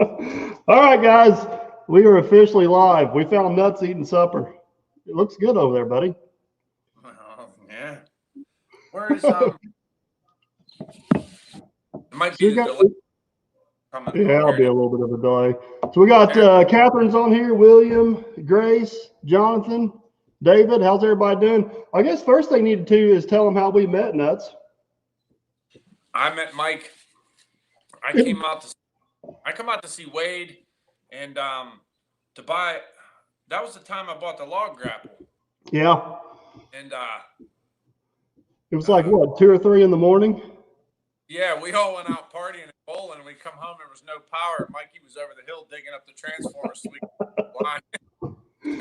All right, guys, we are officially live. We found Nuts eating supper. It looks good over there, buddy. Yeah. Where is It might be the delay. Yeah, it'll be a little bit of a delay. So we got Catherine's on here, William, Grace, Jonathan, David. How's everybody doing? I guess first thing you need to do is tell them how we met, Nuts. I met Mike. I come out to see Wade, and to buy. That was the time I bought the log grapple. Yeah. And it was like what, 2 or 3 in the morning? Yeah, we all went out partying and bowling, and we come home, there was no power. Mikey was over the hill digging up the transformers. So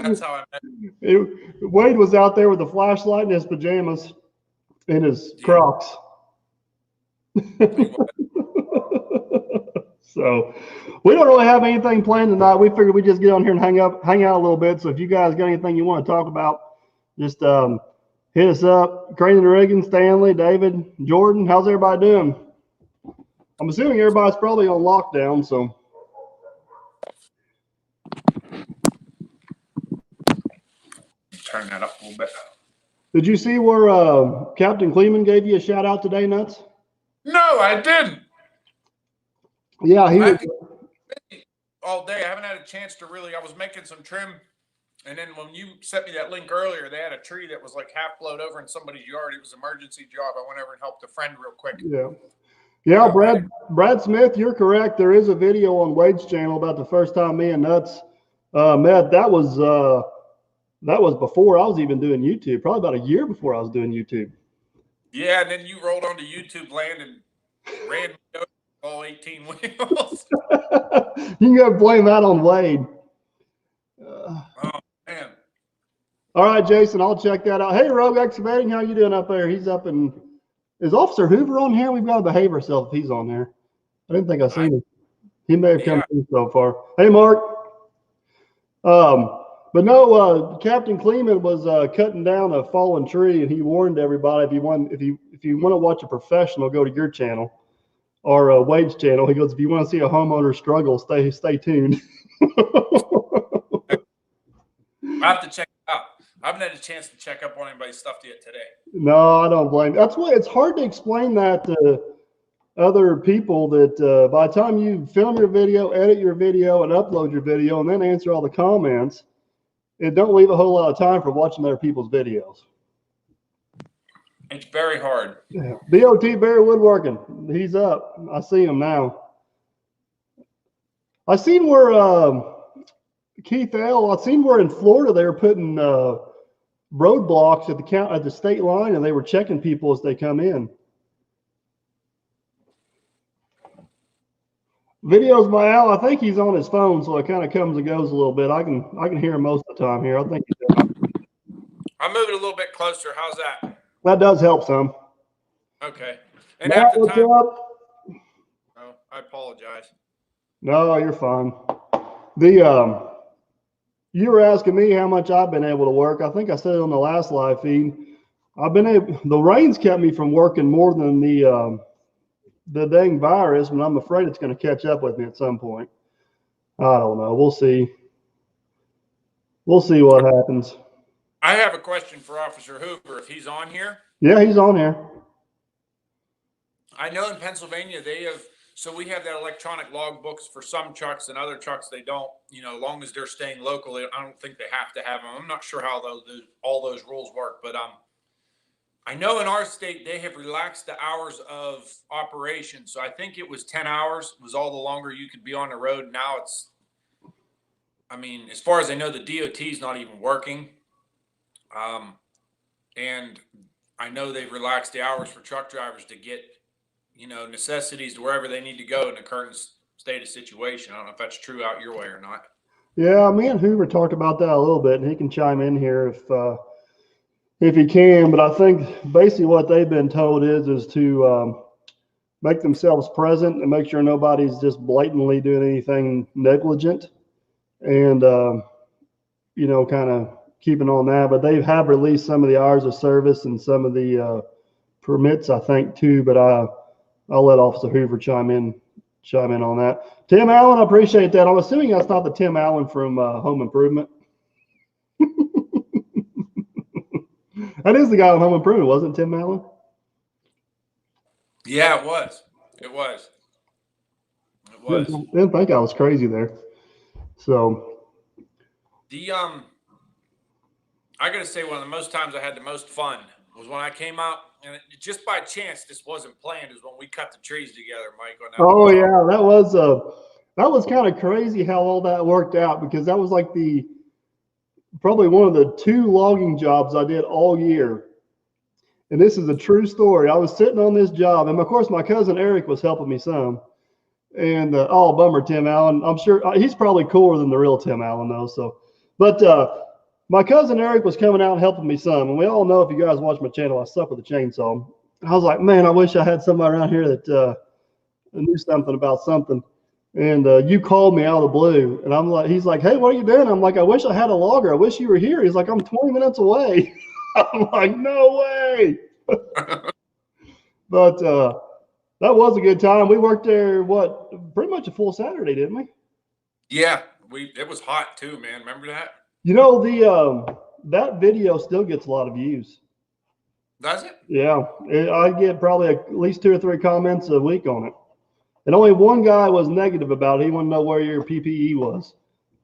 that's how I met him. Wade was out there with a flashlight in his pajamas and his Crocs. So we don't really have anything planned tonight. We figured we'd just get on here and hang out a little bit. So if you guys got anything you want to talk about, just hit us up. Crane and Reagan, Stanley, David, Jordan, how's everybody doing? I'm assuming everybody's probably on lockdown, so. Turn that up a little bit. Did you see where Captain Kleeman gave you a shout out today, Nuts? No, I didn't. Yeah, he was all day. I haven't had a chance to really. I was making some trim, and then when you sent me that link earlier, they had a tree that was like half blowed over in somebody's yard. It was an emergency job. I went over and helped a friend real quick. Yeah, Brad Smith, you're correct. There is a video on Wade's channel about the first time me and Nuts met. That was before I was even doing YouTube. Probably about a year before I was doing YouTube. Yeah, and then you rolled onto YouTube land and ran all 18 wheels. You can go blame that on Wade. Oh, man. All right, Jason, I'll check that out. Hey, Rogue Excavating, how you doing up there? He's up in – is Officer Hoover on here? We've got to behave ourselves if he's on there. I didn't think I seen him. He may have come through so far. Hey, Mark. But no, Captain Kleeman was cutting down a fallen tree, and he warned everybody if you want to watch a professional, go to your channel or Wade's channel. He goes, if you want to see a homeowner struggle, stay tuned. I have to check it out. I haven't had a chance to check up on anybody's stuff yet today. No, I don't blame you. That's why it's hard to explain that to other people that by the time you film your video, edit your video, and upload your video, and then answer all the comments, it don't leave a whole lot of time for watching other people's videos. It's very hard. Yeah. BOT Barry Woodworking. He's up. I see him now. I seen where Keith L. I seen where in Florida they were putting roadblocks at the state line, and they were checking people as they come in. Videos by Al. I think he's on his phone, so it kind of comes and goes a little bit. I can hear him most of the time here. I think he's doing. I'll move it a little bit closer. How's that? That does help some. Okay. And Matt, after time. What's up? Oh, I apologize. No, you're fine. You were asking me how much I've been able to work. I think I said it on the last live feed. The rain's kept me from working more than the dang virus, and I'm afraid it's going to catch up with me at some point. I don't know. We'll see. We'll see what happens. I have a question for Officer Hoover, if he's on here. Yeah, he's on here. I know in Pennsylvania we have that electronic log books for some trucks, and other trucks they don't. As long as they're staying locally, I don't think they have to have them. I'm not sure how all those rules work, but I know in our state they have relaxed the hours of operation. So I think it was 10 hours was all the longer you could be on the road. Now it's, as far as I know, the DOT is not even working. And I know they've relaxed the hours for truck drivers to get, necessities to wherever they need to go in the current state of situation. I don't know if that's true out your way or not. Yeah, me and Hoover talked about that a little bit, and he can chime in here if he can. But I think basically what they've been told is to make themselves present and make sure nobody's just blatantly doing anything negligent, and kind of keeping on that. But they have released some of the hours of service and some of the permits, I think, too. But I'll let Officer Hoover chime in chime in on that. Tim Allen, I appreciate that. I'm assuming that's not the Tim Allen from Home Improvement. That is the guy on Home Improvement, wasn't it, Tim Allen? Yeah, it was. It was. It was. Didn't think I was crazy there. So the I gotta say, one of the most times I had the most fun was when I came out, and just by chance, this wasn't planned, is when we cut the trees together, Mike. On that oh yeah, that was kind of crazy how all that worked out, because that was like probably one of the 2 logging jobs I did all year. And this is a true story. I was sitting on this job, and of course my cousin Eric was helping me some. And oh, bummer, Tim Allen. I'm sure he's probably cooler than the real Tim Allen though. So, but my cousin Eric was coming out and helping me some. And we all know, if you guys watch my channel, I suck with a chainsaw. I was like, man, I wish I had somebody around here that knew something about something. And you called me out of the blue, and I'm like, he's like, hey, what are you doing? I'm like, I wish I had a logger. I wish you were here. He's like, I'm 20 minutes away. I'm like, no way. But that was a good time. We worked there, pretty much a full Saturday, didn't we? Yeah, it was hot too, man. Remember that? You know, that video still gets a lot of views. Does it? Yeah, I get probably at least 2 or 3 comments a week on it. And only one guy was negative about it. He wanted to know where your PPE was.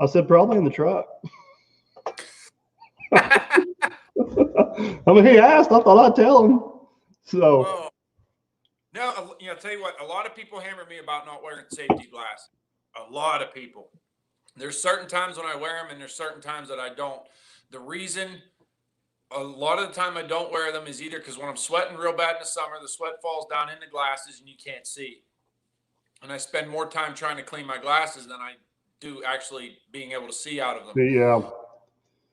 I said, probably in the truck. I mean, he asked. I thought I'd tell him. So. Well, no, I'll tell you what. A lot of people hammer me about not wearing safety glasses. A lot of people. There's certain times when I wear them, and there's certain times that I don't. The reason a lot of the time I don't wear them is either because when I'm sweating real bad in the summer, the sweat falls down in the glasses and you can't see. And I spend more time trying to clean my glasses than I do actually being able to see out of them. Yeah.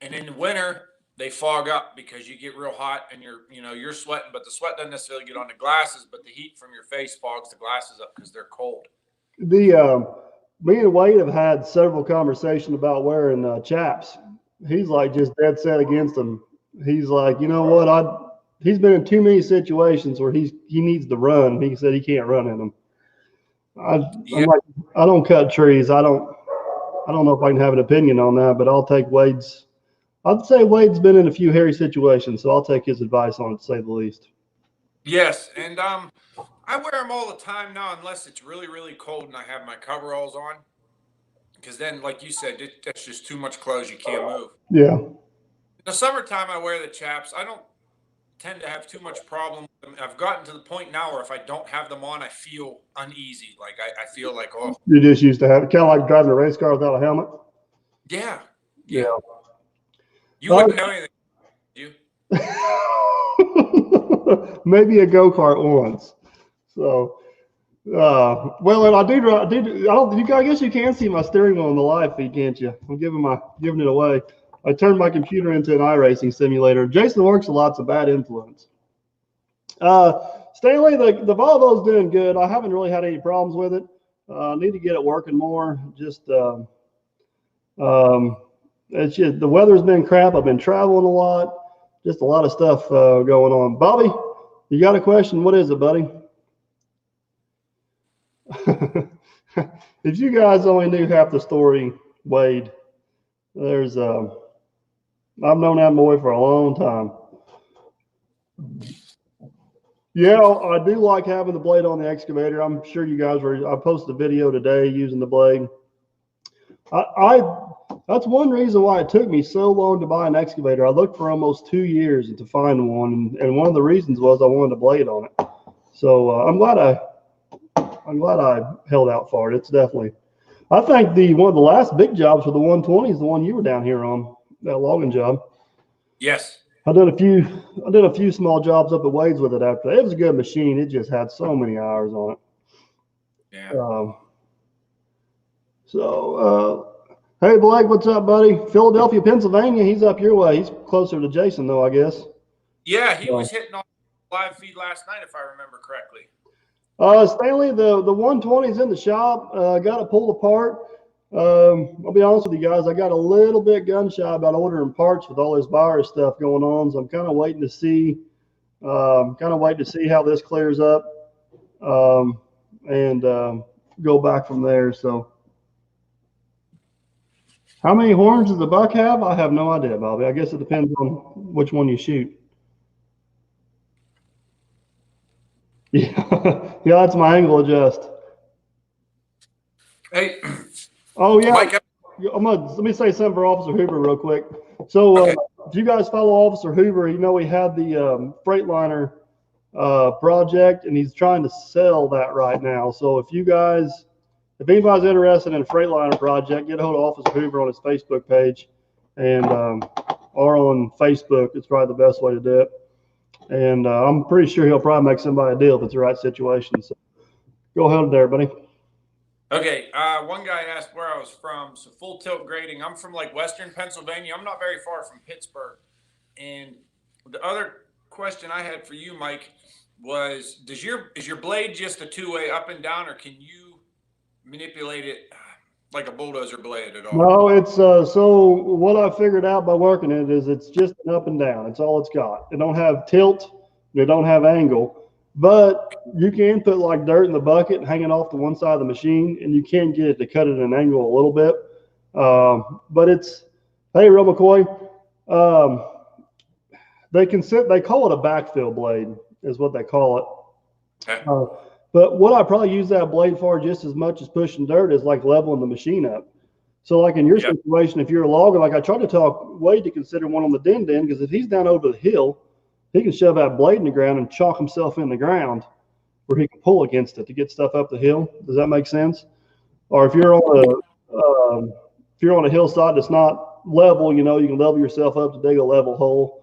And in the winter, they fog up because you get real hot and you're sweating, but the sweat doesn't necessarily get on the glasses, but the heat from your face fogs the glasses up because they're cold. Me and Wade have had several conversations about wearing chaps. He's like just dead set against them. He's like, you know what? He's been in too many situations where he needs to run. He said he can't run in them. I'm like, I don't cut trees. I don't know if I can have an opinion on that, but I'll take Wade's. I'd say Wade's been in a few hairy situations, so I'll take his advice on it, to say the least. Yes, and I wear them all the time now, unless it's really, really cold and I have my coveralls on. Because then, like you said, that's just too much clothes. You can't move. Yeah. In the summertime, I wear the chaps. I don't tend to have too much problem with them. I've gotten to the point now where if I don't have them on, I feel uneasy. Like I feel like, oh. You just used to have it, kind of like driving a race car without a helmet? Yeah. Yeah. You wouldn't know anything, you? Maybe a go-kart once. So, well, and I guess you can see my steering wheel in the live feed, can't you? I'm giving it away. I turned my computer into an iRacing simulator. Jason works a lot's a bad influence. Stanley, the Volvo's doing good. I haven't really had any problems with it. I need to get it working more. It's just the weather's been crap. I've been traveling a lot. Just a lot of stuff going on. Bobby, you got a question? What is it, buddy? If you guys only knew half the story, Wade, I've known that boy for a long time. Yeah, I do like having the blade on the excavator. I'm sure you guys I posted a video today using the blade. That's one reason why it took me so long to buy an excavator. I looked for almost 2 years to find one, and one of the reasons was I wanted a blade on it. So I'm glad I held out for it. It's definitely. I think one of the last big jobs for the 120 is the one you were down here on, that logging job. Yes. I did a few small jobs up at Wade's with it after that. It was a good machine. It just had so many hours on it. Yeah. Hey, Blake, what's up, buddy? Philadelphia, Pennsylvania. He's up your way. He's closer to Jason, though, I guess. Yeah, he was hitting on the live feed last night, if I remember correctly. Stanley, the 120 is in the shop. Got it pulled apart. I'll be honest with you guys. I got a little bit gun shy about ordering parts with all this virus stuff going on, so I'm kind of waiting to see. How this clears up. go back from there. So, how many horns does the buck have? I have no idea, Bobby. I guess it depends on which one you shoot. Yeah, yeah, that's my angle adjust. Hey. Oh yeah. Mike, Let me say something for Officer Hoover real quick. So, okay. if you guys follow Officer Hoover, you know he had the Freightliner project, and he's trying to sell that right now. So if anybody's interested in a Freightliner project, get a hold of Officer Hoover on his Facebook page, and or on Facebook. It's probably the best way to do it. And I'm pretty sure he'll probably make somebody a deal if it's the right situation. So go ahead there, buddy. Okay. One guy asked where I was from. So full tilt grading. I'm from like Western Pennsylvania. I'm not very far from Pittsburgh. And the other question I had for you, Mike, was is your blade just a two-way up and down, or can you manipulate it like a bulldozer blade at all? No, it's so what I figured out by working it is it's just an up and down. It's all it's got. It don't have tilt, it don't have angle, but you can put like dirt in the bucket hanging off to one side of the machine, and you can get it to cut it at an angle a little bit. But it's, hey, Real McCoy, they call it a backfill blade is what they call it. Okay. But what I probably use that blade for just as much as pushing dirt is like leveling the machine up. So like in your situation, if you're a logger, like I tried to talk Wade to consider one on the den, because if he's down over the hill, he can shove that blade in the ground and chalk himself in the ground where he can pull against it to get stuff up the hill. Does that make sense? Or if you're on a hillside that's not level, you can level yourself up to dig a level hole.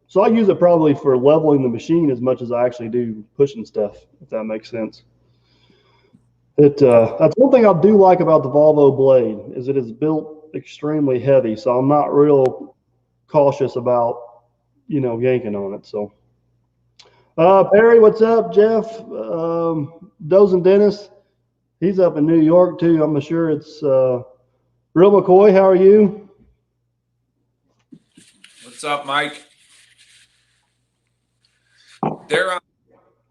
So I use it probably for leveling the machine as much as I actually do pushing stuff, if that makes sense. That's one thing I do like about the Volvo blade is it is built extremely heavy, so I'm not real cautious about yanking on it. So Perry, what's up? Jeff, Dozen Dennis, he's up in New York too. I'm sure it's Real McCoy. How are you? What's up, Mike?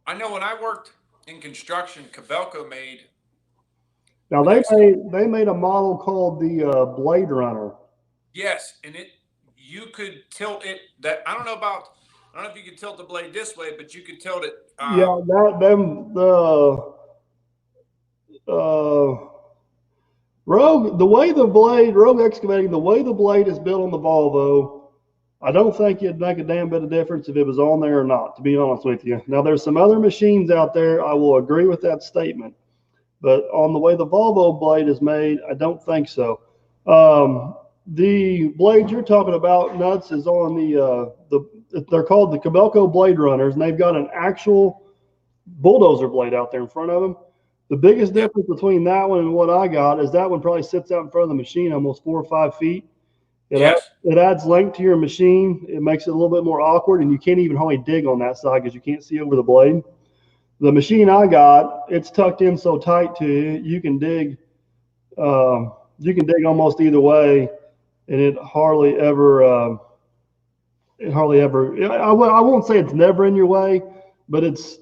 I know when I worked in construction, Cabelco made. Now they made a model called the Blade Runner. Yes, and you could tilt it. I don't know if you could tilt the blade this way, but you could tilt it. Rogue Excavating, the way the blade is built on the Volvo, I don't think it'd make a damn bit of difference if it was on there or not, to be honest with you. Now, there's some other machines out there, I will agree with that statement. But on the way the Volvo blade is made, I don't think so. The blade you're talking about, Nuts, is on they're called the Cabelco Blade Runners, and they've got an actual bulldozer blade out there in front of them. The biggest difference between that one and what I got is that one probably sits out in front of the machine almost 4 or 5 feet. It adds length to your machine. It makes it a little bit more awkward, and you can't even hardly dig on that side because you can't see over the blade. The machine I got, it's tucked in so tight to you can dig. You can dig almost either way, and it hardly ever. I won't say it's never in your way, but it's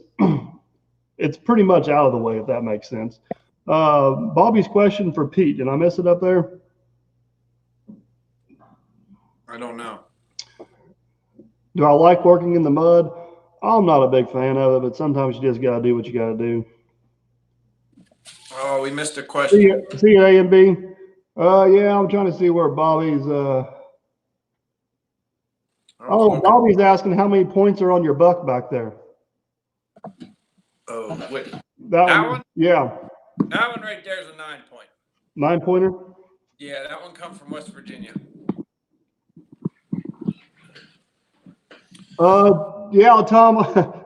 pretty much out of the way, if that makes sense. Bobby's question for Pete. Did I miss it up there? I don't know. Do I like working in the mud? I'm not a big fan of it, but sometimes you just got to do what you got to do. Oh, we missed a question. See you, A and B. Yeah, I'm trying to see where Bobby's. Bobby's asking how many points are on your buck back there. Oh, wait. That one? Yeah. That one right there is a 9-point. 9-pointer? Yeah, that one comes from West Virginia. Yeah, Tom,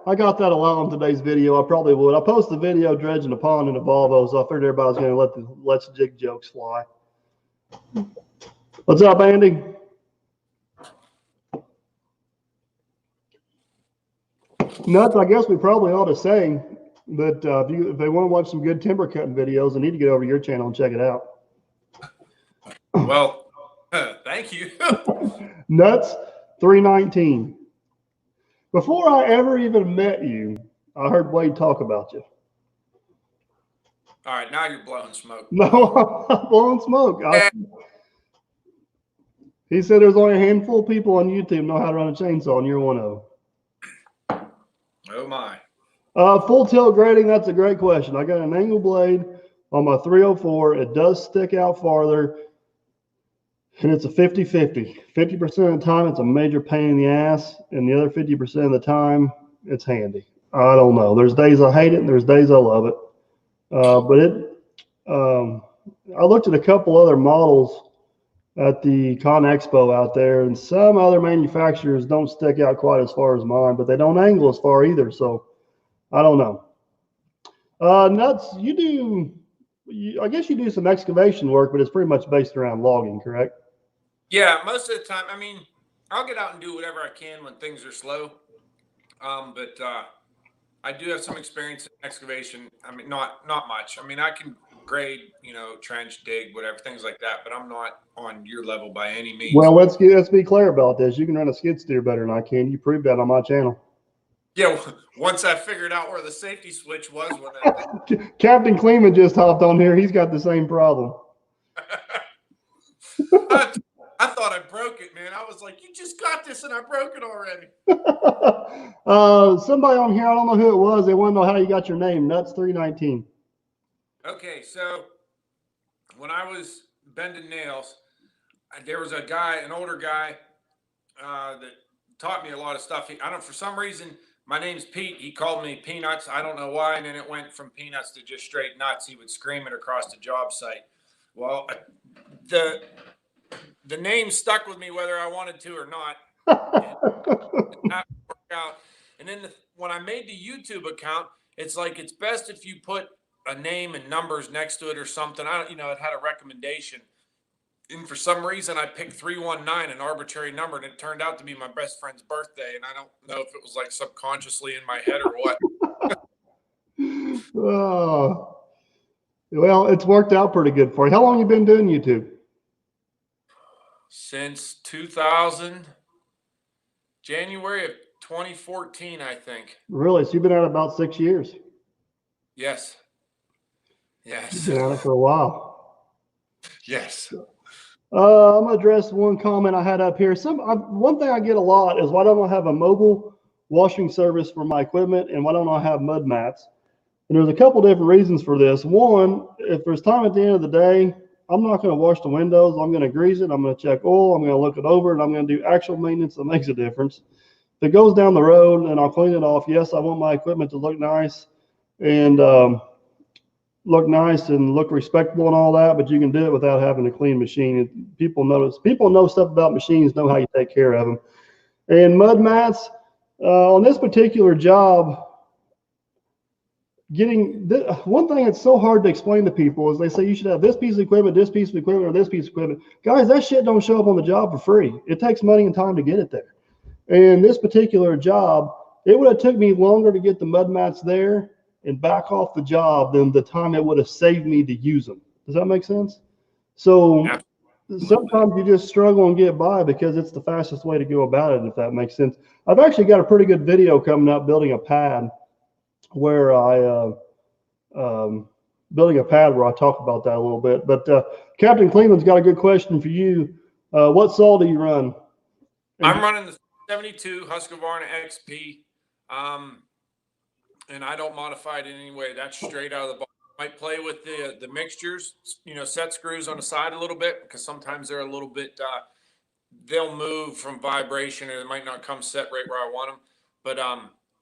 I got that a lot on today's video. I probably would. I posted the video dredging the pond in a Volvo, so I figured everybody's going to let the jig jokes fly. What's up, Andy? Nuts, I guess we probably ought to say that if they want to watch some good timber cutting videos, they need to get over to your channel and check it out. Well, thank you. Nuts 319. Before I ever even met you, I heard Wade talk about you. All right, now you're blowing smoke. No, I'm not blowing smoke. He said there's only a handful of people on YouTube know how to run a chainsaw, and you're one of them. Oh my. Full tilt grading, that's a great question. I got an angle blade on my 304. It does stick out farther, and it's a 50-50. 50% of the time, it's a major pain in the ass, and the other 50% of the time, it's handy. I don't know. There's days I hate it, and there's days I love it. I looked at a couple other models at the Con Expo out there, and some other manufacturers don't stick out quite as far as mine, but they don't angle as far either. So I don't know. Nuts, I guess you do some excavation work, but it's pretty much based around logging, correct? Yeah, most of the time. I mean, I'll get out and do whatever I can when things are slow. But I do have some experience in excavation. I mean, not much. I mean, I can grade, trench, dig, whatever, things like that, but I'm not on your level by any means. Well, let's be clear about this. You can run a skid steer better than I can. You proved that on my channel. Yeah, once I figured out where the safety switch was. Captain Kleeman just hopped on here. He's got the same problem. I thought I broke it, man. I was like, you just got this and I broke it already. Somebody on here, I don't know who it was. They want to know how you got your name, Nuts319. Okay, so when I was bending nails, there was an older guy that taught me a lot of stuff. For some reason, my name's Pete. He called me Peanuts. I don't know why. And then it went from Peanuts to just straight nuts. He would scream it across the job site. Well, the name stuck with me whether I wanted to or not. And then when I made the YouTube account, it's like it's best if you put a name and numbers next to it or something. It had a recommendation. And for some reason, I picked 319, an arbitrary number, and it turned out to be my best friend's birthday. And I don't know if it was like subconsciously in my head or what. Oh, well, it's worked out pretty good for you. How long have you been doing YouTube? Since 2000, January of 2014, I think. Really? So you've been at it about 6 years? Yes. You've been at it for a while. Yes. I'm going to address one comment I had up here. One thing I get a lot is why don't I have a mobile washing service for my equipment, and why don't I have mud mats? And there's a couple different reasons for this. One, if there's time at the end of the day, I'm not going to wash the windows. I'm going to grease it. I'm going to check oil. I'm going to look it over, and I'm going to do actual maintenance that makes a difference. If it goes down the road and I'll clean it off, yes, I want my equipment to look nice and look respectable and all that, but you can do it without having a clean machine. People know stuff about machines, know how you take care of them. And mud mats, on this particular job, one thing that's so hard to explain to people is they say you should have this piece of equipment, or this piece of equipment. Guys, that shit don't show up on the job for free. It takes money and time to get it there. And this particular job, it would have took me longer to get the mud mats there and back off the job than the time it would have saved me to use them. Does that make sense? So sometimes you just struggle and get by because it's the fastest way to go about it, if that makes sense. I've actually got a pretty good video coming up building a pad where I talk about that a little bit. But Captain Kleeman's got a good question for you. What saw do you run? I'm running the 72 Husqvarna XP, and I don't modify it in any way. That's straight out of the box. I might play with the mixtures, set screws on the side a little bit because sometimes they're a little bit, they'll move from vibration or they might not come set right where I want them. But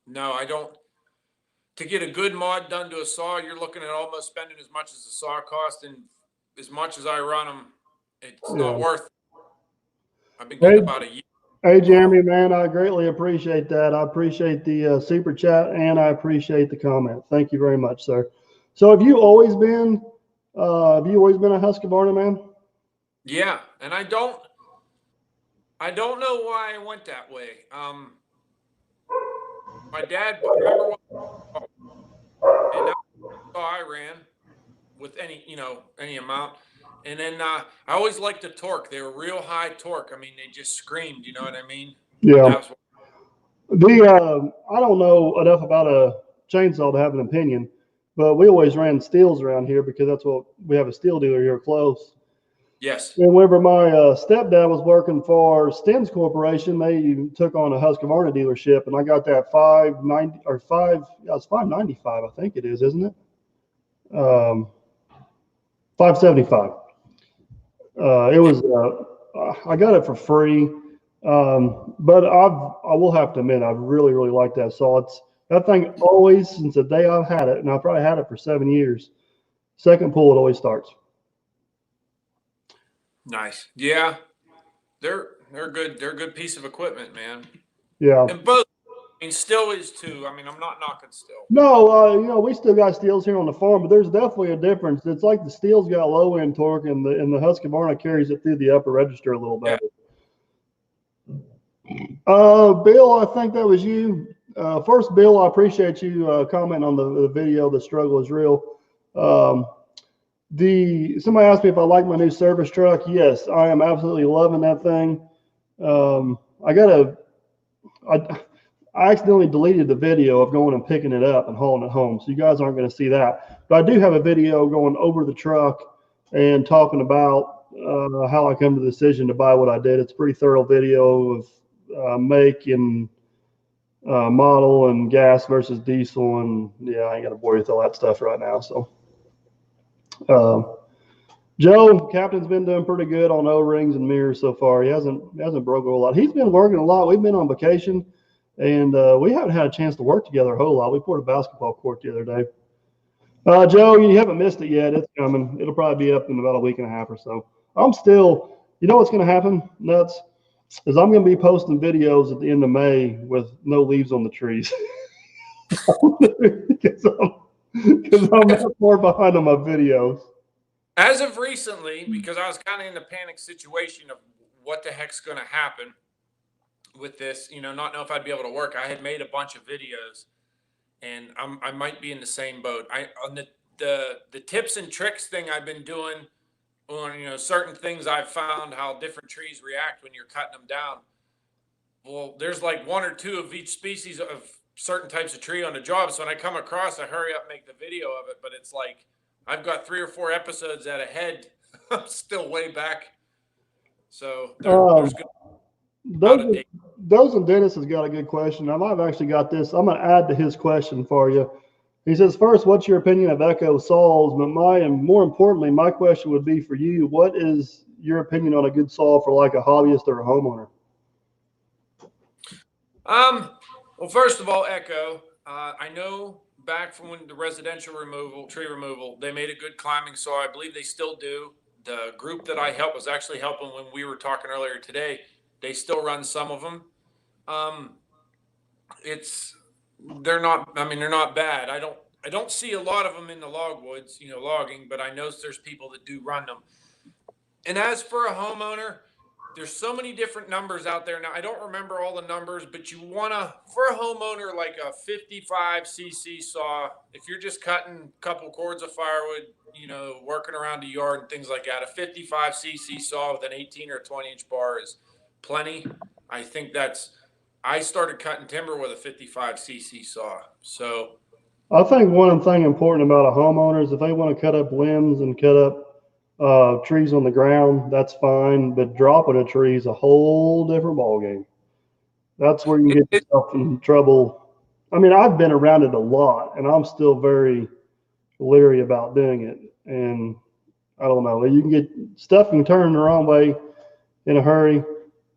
no, I don't. To get a good mod done to a saw, you're looking at almost spending as much as the saw cost, and as much as I run them, it's not worth it. I've been getting about a year. Hey, Jeremy, man, I greatly appreciate that. I appreciate the super chat, and I appreciate the comment. Thank you very much, sir. So have you always been a Husqvarna man? Yeah, and I don't know why I went that way. My dad, remember what, and I ran with any amount. And then I always liked the torque. They were real high torque. I mean, they just screamed, you know what I mean? Yeah. I don't know enough about a chainsaw to have an opinion, but we always ran steels around here because that's what we have, a steel dealer here close. Yes. And whenever my stepdad was working for Stens Corporation, they took on a Husqvarna dealership, and I got that 590 or it's 595, I think it is, isn't it? 575. It was I got it for free, but I will have to admit I really like that saw. It's that thing always, since the day I've had it, and I've probably had it for 7 years. Second pull, it always starts. Nice. Yeah, they're good. They're a good piece of equipment, man. Yeah. And both. I mean, still is too. I mean, I'm not knocking still. No, we still got steels here on the farm, but there's definitely a difference. It's like the steel's got low end torque, and the Husqvarna carries it through the upper register a little bit. Yeah. Bill, I think that was you. First, Bill, I appreciate you commenting on the video. The struggle is real. Somebody asked me if I like my new service truck. Yes, I am absolutely loving that thing. I accidentally deleted the video of going and picking it up and hauling it home, so you guys aren't going to see that. But I do have a video going over the truck and talking about how I come to the decision to buy what I did. It's a pretty thorough video of make and model and gas versus diesel, and yeah, I ain't gonna bore you with all that stuff right now. So, Joe, Captain's been doing pretty good on O-rings and mirrors so far. He hasn't broke a whole lot. He's been working a lot. We've been on vacation, and we haven't had a chance to work together a whole lot. We poured a basketball court the other day. Joe, you haven't missed it yet. It's coming. It'll probably be up in about a week and a half or so. I'm still, you know what's going to happen, Nuts, is I'm going to be posting videos at the end of May with no leaves on the trees. Because I'm that far behind on my videos. As of recently, because I was kind of in the panic situation of what the heck's going to happen with this, not know if I'd be able to work. I had made a bunch of videos, and I might be in the same boat. On the tips and tricks thing I've been doing on, certain things I've found how different trees react when you're cutting them down. Well, there's like one or two of each species of certain types of tree on the job. So when I come across, I hurry up, make the video of it. But it's like I've got 3 or 4 episodes out ahead. I'm still way back. So there's good. Those and Dennis has got a good question. I've actually got this. I'm going to add to his question for you. He says, first, what's your opinion of Echo saws? But more importantly, my question would be for you, what is your opinion on a good saw for like a hobbyist or a homeowner? Well, first of all, Echo, I know back from when the residential tree removal, they made a good climbing saw. I believe they still do. The group that I helped was actually helping when we were talking earlier today. They still run some of them. They're not bad. I don't see a lot of them in the logwoods, logging, but I know there's people that do run them. And as for a homeowner, there's so many different numbers out there. Now, I don't remember all the numbers, but for a homeowner, like a 55 cc saw, if you're just cutting a couple cords of firewood, working around the yard and things like that, a 55 cc saw with an 18 or 20 inch bar is plenty. I think I started cutting timber with a 55 cc saw. So I think one thing important about a homeowner is if they want to cut up limbs and cut up trees on the ground, that's fine. But dropping a tree is a whole different ballgame. That's where you get yourself in trouble. I mean, I've been around it a lot, and I'm still very leery about doing it. And I don't know. You can get stuff can turn the wrong way in a hurry.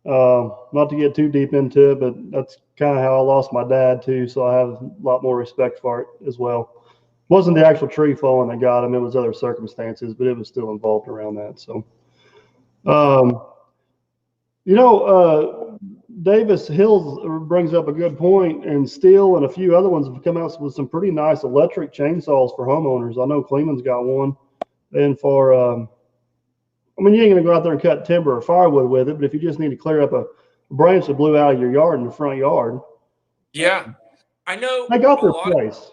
Not to get too deep into it, but that's kind of how I lost my dad too. So I have a lot more respect for it as well. It wasn't the actual tree falling that got him; it was other circumstances, but it was still involved around that. So, Davis Hills brings up a good point, and Steel and a few other ones have come out with some pretty nice electric chainsaws for homeowners. I know Cleveland's got one, and for you ain't going to go out there and cut timber or firewood with it, but if you just need to clear up a branch that blew out of your yard in the front yard. Yeah. I know they got their place.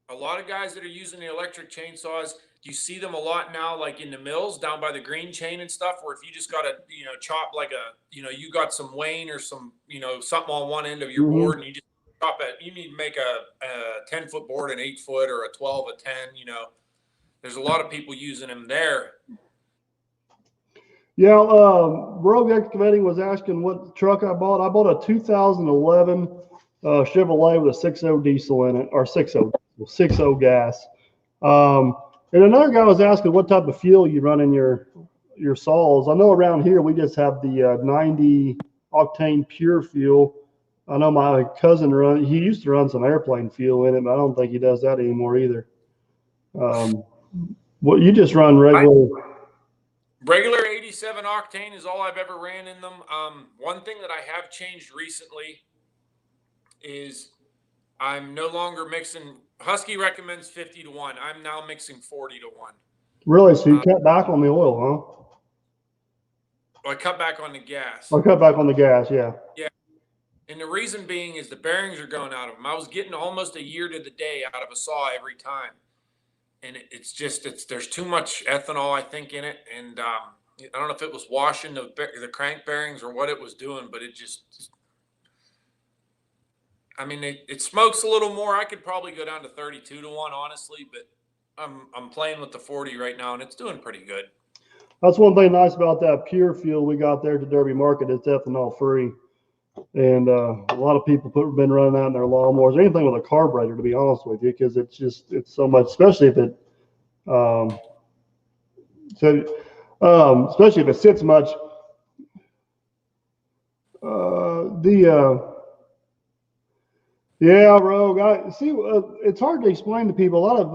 A lot of guys that are using the electric chainsaws, you see them a lot now, like in the mills down by the green chain and stuff, where if you just got to, chop like you got some wane or some, something on one end of your board and you just drop it. You need to make a 10-foot board, an 8-foot, or a 12, a 10. You know, there's a lot of people using them there. Yeah, Rogue Excavating was asking what truck I bought. I bought a 2011 Chevrolet with a 6.0 diesel in it, or 6.0 gas. And another guy was asking what type of fuel you run in your saws. I know around here we just have the 90 octane pure fuel. I know my cousin he used to run some airplane fuel in it, but I don't think he does that anymore either. What you just run regular 87 octane is all I've ever ran in them. One thing that I have changed recently is I'm no longer mixing. Husky recommends 50 to 1. I'm now mixing 40 to 1. Really? So you cut back on the oil, huh? I cut back on the gas. I cut back on the gas, yeah. Yeah. And the reason being is the bearings are going out of them. I was getting almost a year to the day out of a saw every time. And there's too much ethanol, I think, in it. And I don't know if it was washing the crank bearings or what it was doing, but it just I mean, it smokes a little more. I could probably go down to 32 to 1, honestly, but I'm playing with the 40 right now, and it's doing pretty good. That's one thing nice about that pure fuel we got there at the Derby Market. It's ethanol free. And a lot of people been running out in their lawnmowers, or anything with a carburetor, to be honest with you, because it's so much, especially if it especially if it sits much. Yeah, Rogue. It's hard to explain to people. A lot of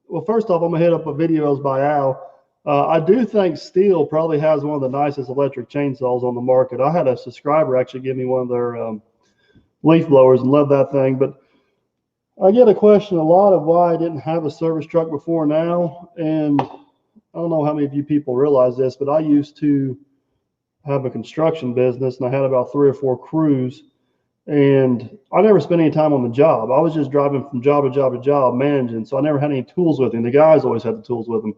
well, first off, I'm gonna hit up a videos by Al. I do think Steel probably has one of the nicest electric chainsaws on the market. I had a subscriber actually give me one of their leaf blowers and love that thing. But I get a question a lot of why I didn't have a service truck before now. And I don't know how many of you people realize this, but I used to have a construction business and I had about 3 or 4 crews. And I never spent any time on the job. I was just driving from job to job to job, managing. So I never had any tools with me. The guys always had the tools with them.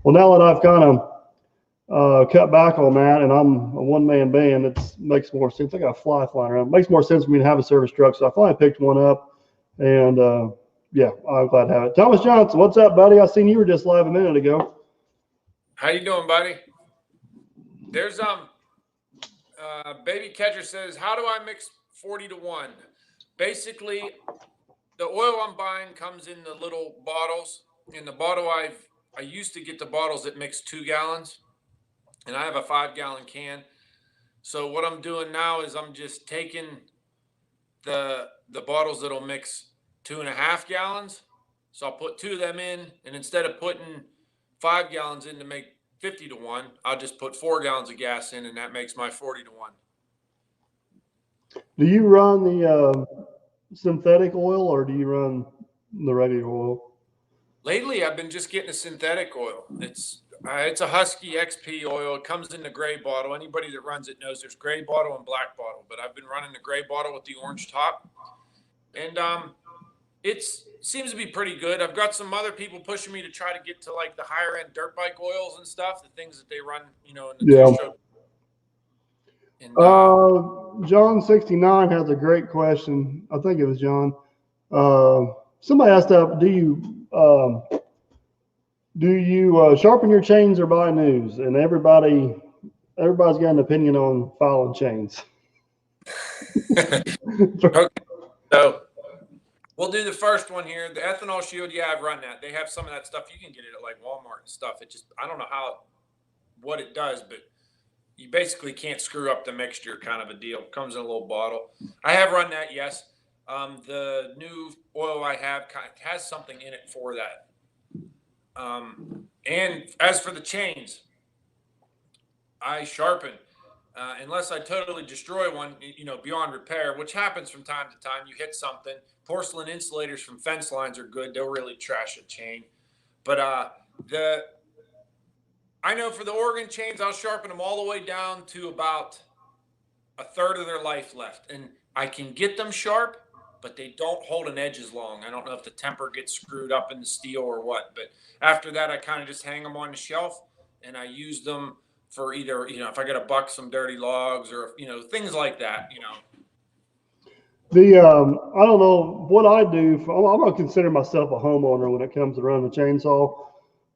Well, now that I've kind of cut back on that and I'm a one-man band, it makes more sense. I got a fly flying around. It makes more sense for me to have a service truck. So I finally picked one up. And yeah, I'm glad to have it. Thomas Johnson, what's up, buddy? I seen you were just live a minute ago. How you doing, buddy? There's Baby Catcher says, how do I mix 40 to 1? Basically, the oil I'm buying comes in the little bottles. In the bottle, I used to get the bottles that mix 2 gallons, and I have a 5-gallon can. So what I'm doing now is I'm just taking the bottles that'll mix 2.5 gallons. So I'll put 2 of them in, and instead of putting 5 gallons in to make 50 to 1, I'll just put 4 gallons of gas in, and that makes my 40 to 1. Do you run the synthetic oil or do you run the regular oil? Lately, I've been just getting a synthetic oil. It's a Husky XP oil. It comes in the gray bottle. Anybody that runs it knows there's gray bottle and black bottle, but I've been running the gray bottle with the orange top. And it seems to be pretty good. I've got some other people pushing me to try to get to like the higher end dirt bike oils and stuff, the things that they run, in the two-stroke. And, John 69 has a great question. I think it was John. Somebody asked, do you sharpen your chains or buy news? And everybody's got an opinion on filing chains. Okay, so we'll do the first one here. The Ethanol Shield, yeah, I've run that. They have some of that stuff. You can get it at like Walmart and stuff. I don't know what it does, but you basically can't screw up the mixture, kind of a deal. It comes in a little bottle. I have run that, yes. The new oil I have has something in it for that. And as for the chains, I sharpen. Unless I totally destroy one, beyond repair, which happens from time to time. You hit something. Porcelain insulators from fence lines are good. They'll really trash a chain. But I know for the Oregon chains, I'll sharpen them all the way down to about a third of their life left. And I can get them sharp, but they don't hold an edge as long. I don't know if the temper gets screwed up in the steel or what. But after that, I kind of just hang them on the shelf, and I use them for either, if I got to buck some dirty logs or, things like that, I don't know what I do. I'm going to consider myself a homeowner when it comes to running the chainsaw.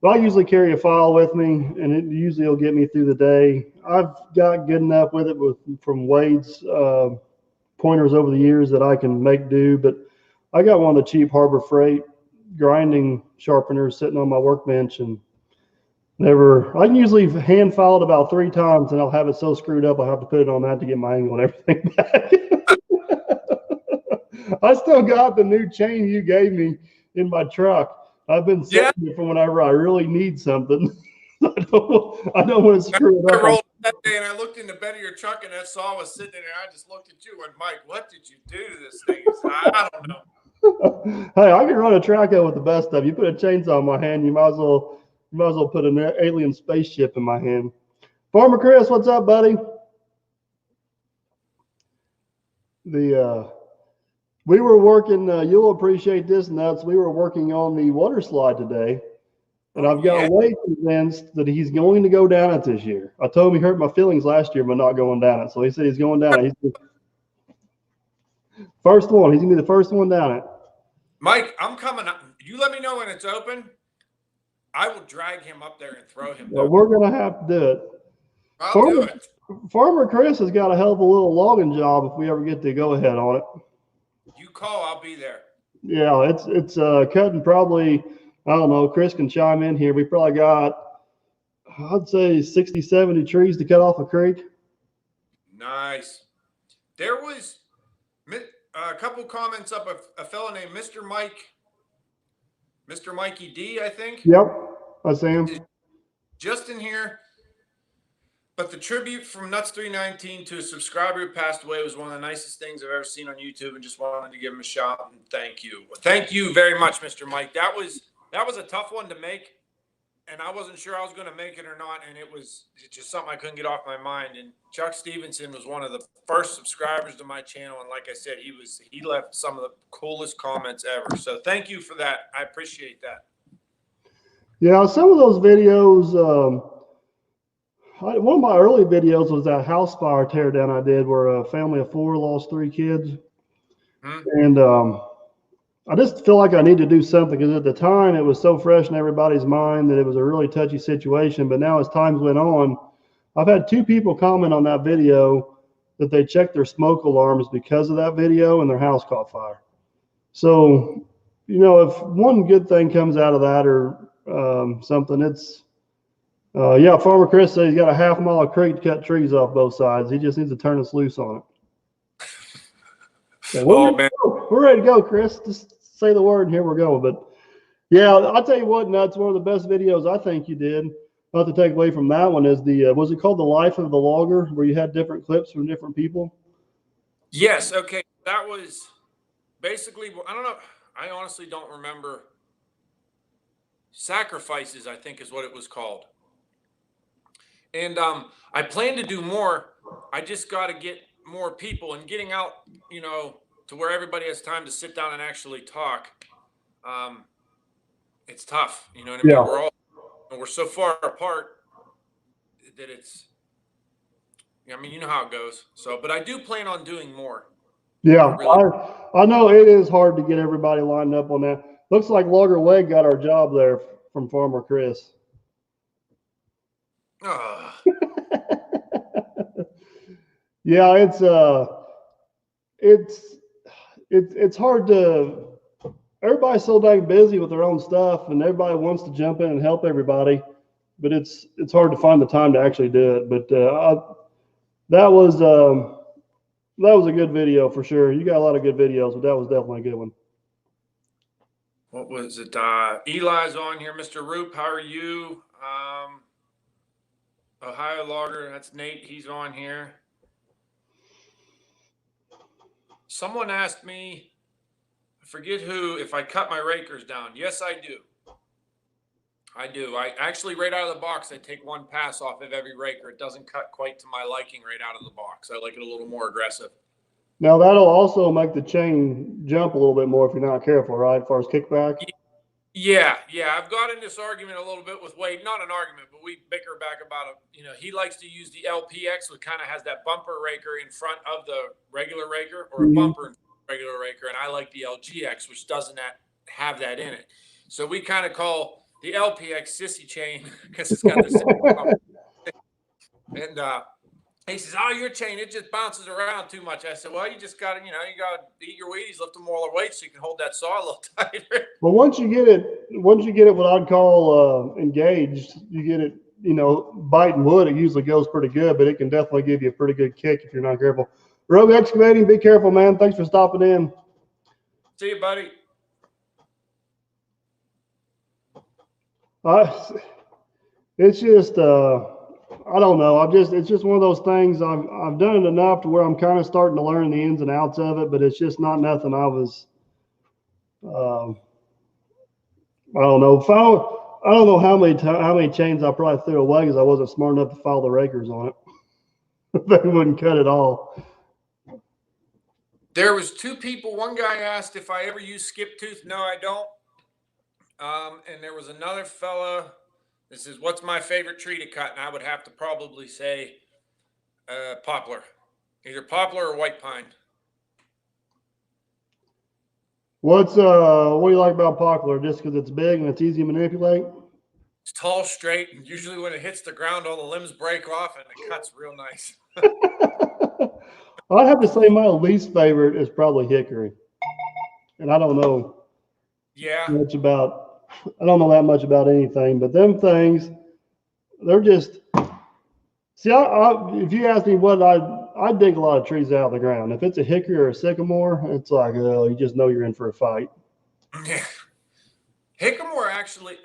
But I usually carry a file with me, and it usually will get me through the day. I've got good enough with it from Wade's pointers over the years that I can make do. But I got one of the cheap Harbor Freight grinding sharpeners sitting on my workbench, and I can usually hand file it about 3 times, and I'll have it so screwed up I'll have to put it on that to get my angle and everything back. I still got the new chain you gave me in my truck. I've been saving it for whenever I really need something. I don't want to screw it up. I rolled that day and I looked in the bed of your truck and that saw was sitting there. I just looked at you and Mike, what did you do to this thing? I don't know. Hey, I can run a track out with the best of. You put a chainsaw in my hand, you might as well put an alien spaceship in my hand. Farmer Chris, what's up, buddy? We were working. You'll appreciate this, Nuts. We were working on the water slide today, and I've got Wade convinced that he's going to go down it this year. I told him he hurt my feelings last year by not going down it, so he said he's going down it. He's first one. He's gonna be the first one down it. Mike, I'm coming up. You let me know when it's open. I will drag him up there and throw him. Well, we're gonna have to do it. I'll do it. Farmer Chris has got a hell of a little logging job if we ever get to go ahead on it. You call, I'll be there. Yeah, it's cutting probably, I don't know, Chris can chime in here. We probably got, I'd say 60, 70 trees to cut off a creek. Nice. There was a couple comments up of a fellow named Mr. Mikey D, I think. Yep, I see him. Just in here. But the tribute from Nuts 319 to a subscriber who passed away was one of the nicest things I've ever seen on YouTube, and just wanted to give him a shout and thank you. Thank you very much, Mr. Mike. That was a tough one to make, and I wasn't sure I was going to make it or not, and it's just something I couldn't get off my mind. And Chuck Stevenson was one of the first subscribers to my channel, and like I said, he left some of the coolest comments ever. So thank you for that. I appreciate that. Yeah, some of those videos. One of my early videos was that house fire teardown I did where a family of 4 lost 3 kids. And I just feel like I need to do something because at the time it was so fresh in everybody's mind that it was a really touchy situation. But now as times went on, I've had 2 people comment on that video that they checked their smoke alarms because of that video and their house caught fire. So, if one good thing comes out of that or something, it's Farmer Chris says he's got a half-mile of creek to cut trees off both sides. He just needs to turn us loose on it. So we're ready to go, Chris. Just say the word and here we're going. But yeah, I'll tell you what, Nuts, one of the best videos I think you did, not to take away from that one, is was it called The Life of the Logger, where you had different clips from different people? Yes. Okay. That was basically, I don't know. I honestly don't remember. Sacrifices, I think is what it was called. And I plan to do more. I just got to get more people and getting out, to where everybody has time to sit down and actually talk. It's tough. You know what I mean? Yeah. We're so far apart that it's, you know how it goes. So, but I do plan on doing more. Yeah, I know it is hard to get everybody lined up on that. Looks like Logger Wade got our job there from Farmer Chris. Yeah, it's hard to. Everybody's so dang busy with their own stuff, and everybody wants to jump in and help everybody, but it's hard to find the time to actually do it. But that was a good video for sure. You got a lot of good videos, but that was definitely a good one. What was it? Eli's on here. Mr. Roop, how are you? Ohio Logger, that's Nate. He's on here. Someone asked me, I forget who, if I cut my rakers down. Yes, I do. I actually, right out of the box, I take 1 pass off of every raker. It doesn't cut quite to my liking right out of the box. I like it a little more aggressive. Now, that'll also make the chain jump a little bit more if you're not careful, right, as far as kickback? Yeah. I've got in this argument a little bit with Wade. Not an argument, but we bicker back about it. He likes to use the LPX, which kind of has that bumper raker in front of the regular raker, or a bumper. regular raker, and I like the LGX, which doesn't have that in it. So we kind of call the LPX sissy chain because it's got the and he says, "Oh, your chain, it just bounces around too much." I said, "Well, you just got to, you got to eat your Wheaties, lift them more weight so you can hold that saw a little tighter." Well, once you get it, what I'd call engaged, you get it, biting wood, it usually goes pretty good, but it can definitely give you a pretty good kick if you're not careful. Rogue Excavating, be careful, man. Thanks for stopping in. See you, buddy. It's just, I don't know. It's just one of those things. I've done it enough to where I'm kind of starting to learn the ins and outs of it, but it's just not nothing I was, I don't know. I don't know how many chains I probably threw away because I wasn't smart enough to file the rakers on it. They wouldn't cut it all. There was two people. One guy asked if I ever use skip tooth. No, I don't. And there was another fella. This is what's my favorite tree to cut, and I would have to probably say poplar, either poplar or white pine. What do you like about poplar? Just because it's big and it's easy to manipulate? It's tall, straight, and usually when it hits the ground, all the limbs break off, and it cuts real nice. I'd have to say my least favorite is probably hickory, and I don't know. Yeah. I don't know that much about anything, but them things, they're just. See, if you ask me what I dig a lot of trees out of the ground. If it's a hickory or a sycamore, it's like, oh, you just know you're in for a fight. Yeah. Sycamore actually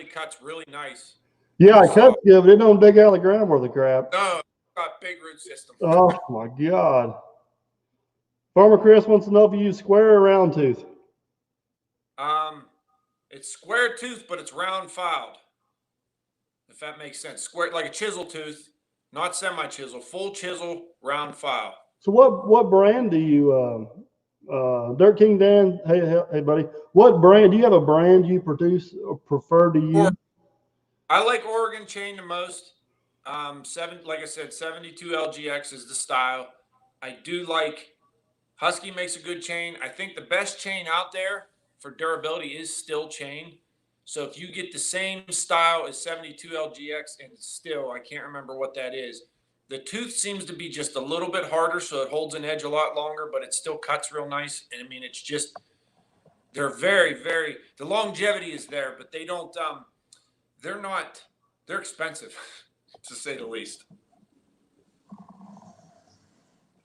cuts really nice. Yeah, it cuts good, but it don't dig out of the ground worth of crap. No, it's got big root system. Oh my God. Farmer Chris wants to know if you use square or round tooth. It's square tooth, but it's round filed. If that makes sense. Square, like a chisel tooth, not semi-chisel, full chisel, round file. So what brand do you, Dirt King Dan, hey buddy, what brand, do you have a brand you produce or prefer to use? I like Oregon chain the most. Like I said, 72 LGX is the style. I do like Husky makes a good chain. I think the best chain out there for durability is still chain. So if you get the same style as 72 LGX and still, I can't remember what that is. The tooth seems to be just a little bit harder, so it holds an edge a lot longer, but it still cuts real nice. And I mean, it's just, they're very, very, the longevity is there, but they don't, they're expensive to say the least.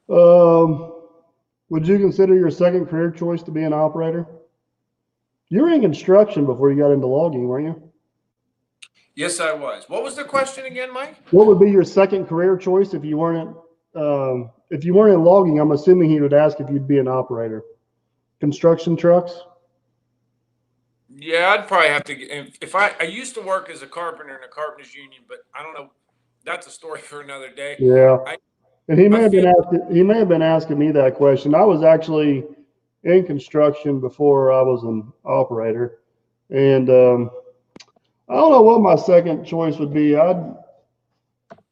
Would you consider your second career choice to be an operator? You were in construction before you got into logging, weren't you? Yes, I was. What was the question again, Mike? What would be your second career choice if you weren't in logging? I'm assuming he would ask if you'd be an operator. Construction trucks? Yeah, I'd probably have to. If I used to work as a carpenter in a carpenters union, but I don't know. That's a story for another day. Yeah. And he may have been asking me that question. I was actually in construction before I was an operator, and I don't know what my second choice would be.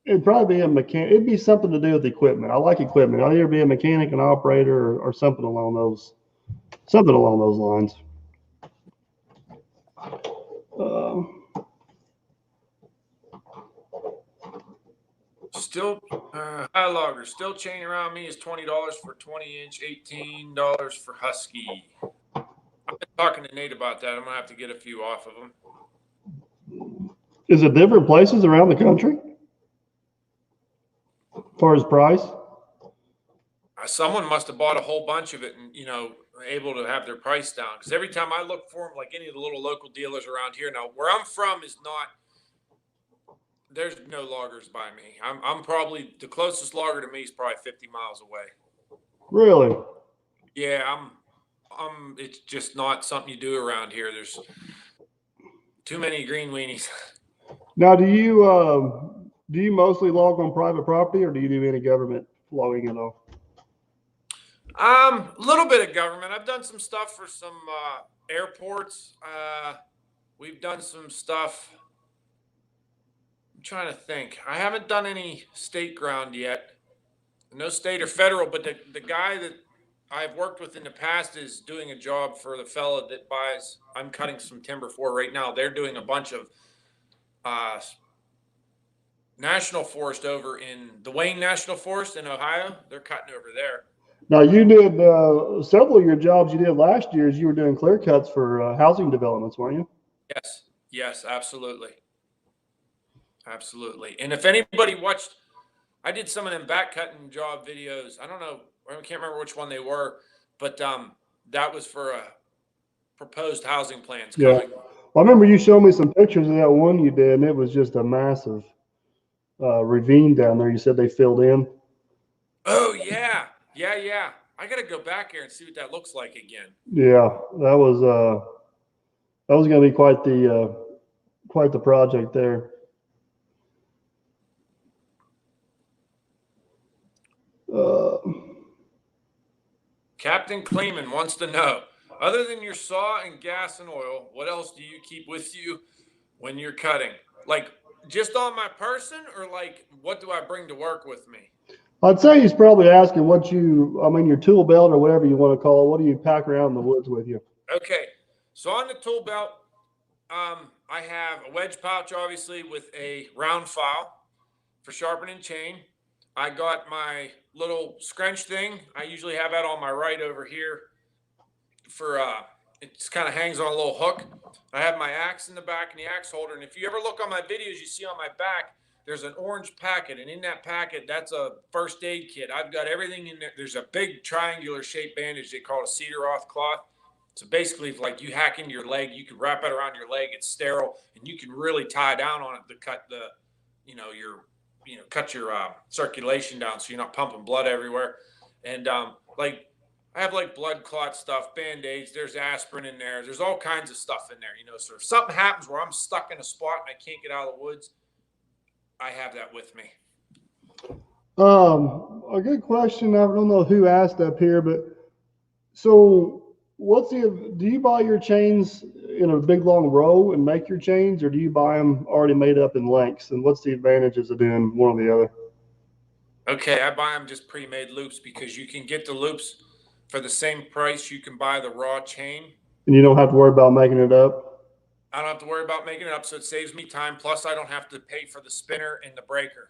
It'd probably be a mechanic. It'd be something to do with equipment. I like equipment. I'd either be a mechanic, an operator, or something along those lines. Still, high logger. Still chain around me is $20 for 20-inch, $18 for Husky. I've been talking to Nate about that. I'm gonna have to get a few off of him. Is it different places around the country as far as price? Someone must have bought a whole bunch of it and, able to have their price down. Because every time I look for them, like any of the little local dealers around here, now where I'm from is not. There's no loggers by me. I'm probably the closest logger to me is probably 50 miles away. Really? Yeah, it's just not something you do around here. There's too many green weenies. Now, do you mostly log on private property, or do you do any government logging at all? A little bit of government. I've done some stuff for some airports. We've done some stuff. I'm trying to think. I haven't done any state ground yet. No state or federal, but the guy that I've worked with in the past is doing a job for the fella that buys. I'm cutting some timber for right now. They're doing a bunch of uh, national forest over in the Wayne National Forest in Ohio. They're cutting over there. Now you did several of your jobs you did last year. Is you were doing clear cuts for housing developments, weren't you? Yes, yes, absolutely, absolutely. And if anybody watched, I did some of them back cutting job videos. I don't know, I can't remember which one they were, but that was for a proposed housing plans Yeah. coming. Well, I remember you showed me some pictures of that one you did, and it was just a massive ravine down there. You said they filled in. Oh yeah, yeah, yeah. I got to go back here and see what that looks like again. Yeah, that was going to be quite the project there. Captain Kleeman wants to know, other than your saw and gas and oil, what else do you keep with you when you're cutting? Like just on my person, or like what do I bring to work with me? I'd say he's probably asking your tool belt or whatever you want to call it. What do you pack around in the woods with you? Okay, so on the tool belt, I have a wedge pouch, obviously, with a round file for sharpening chain. I got my little scrunch thing. I usually have that on my right over here for it just kind of hangs on a little hook. I have my axe in the back and the axe holder. And if you ever look on my videos, you see on my back, there's an orange packet. And in that packet, that's a first aid kit. I've got everything in there. There's a big triangular shaped bandage they call a cedar off cloth. So basically, if like you hack into your leg, you can wrap it around your leg. It's sterile, and you can really tie down on it to cut cut your circulation down, so you're not pumping blood everywhere. And like I have like blood clot stuff, Band-Aids. There's aspirin in there. There's all kinds of stuff in there. So if something happens where I'm stuck in a spot and I can't get out of the woods, I have that with me. A good question. I don't know who asked up here, but so do you buy your chains in a big long row and make your chains, or do you buy them already made up in lengths? And what's the advantages of doing one or the other? Okay, I buy them just pre-made loops because you can get the loops for the same price you can buy the raw chain. And you don't have to worry about making it up? I don't have to worry about making it up, so it saves me time. Plus, I don't have to pay for the spinner and the breaker.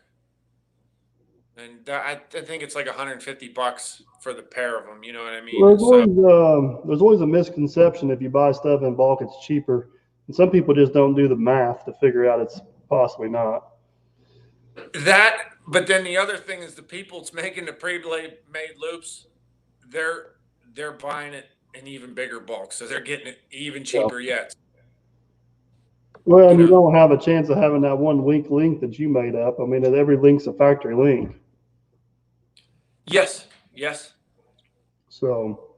And I think it's like $150 for the pair of them. You know what I mean? Well, there's always a misconception if you buy stuff in bulk, it's cheaper. And some people just don't do the math to figure out it's possibly not. But then the other thing is the people that's making the pre-made loops, they're buying it in even bigger bulk, so they're getting it even cheaper yet. Well, and you don't have a chance of having that one weak link that you made up. I mean, every link's a factory link. Yes. So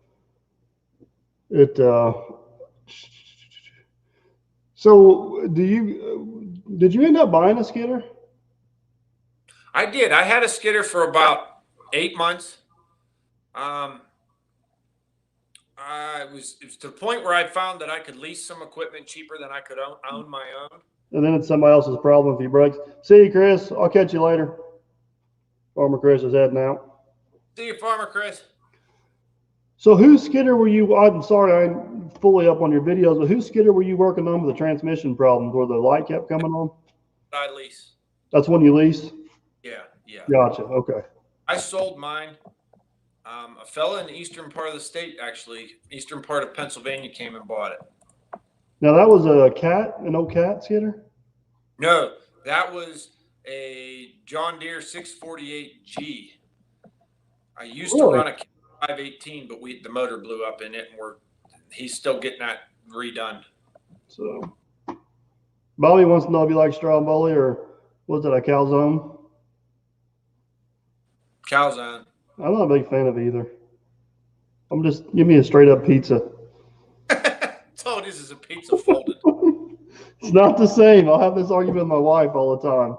so did you end up buying a skidder? I did. I had a skidder for about 8 months. It was to the point where I found that I could lease some equipment cheaper than I could own my own. And then it's somebody else's problem if he breaks. See you, Chris. I'll catch you later. Farmer Chris is heading out. See you, Farmer Chris. So whose skidder were you? I'm sorry, I'm fully up on your videos, but whose skidder were you working on with the transmission problems where the light kept coming on? I lease. That's one you lease? Yeah. Gotcha. Okay. I sold mine. A fella in the eastern part of the state, actually, eastern part of Pennsylvania, came and bought it. Now that was an old cat skidder? No, that was a John Deere 648G. I used to run a 518, but the motor blew up in it, and he's still getting that redone. So, Bobby wants to know if you like Stromboli or was it a calzone? Calzone. I'm not a big fan of either. Give me a straight up pizza. That's all it is a pizza folded. It's not the same. I'll have this argument with my wife all the time.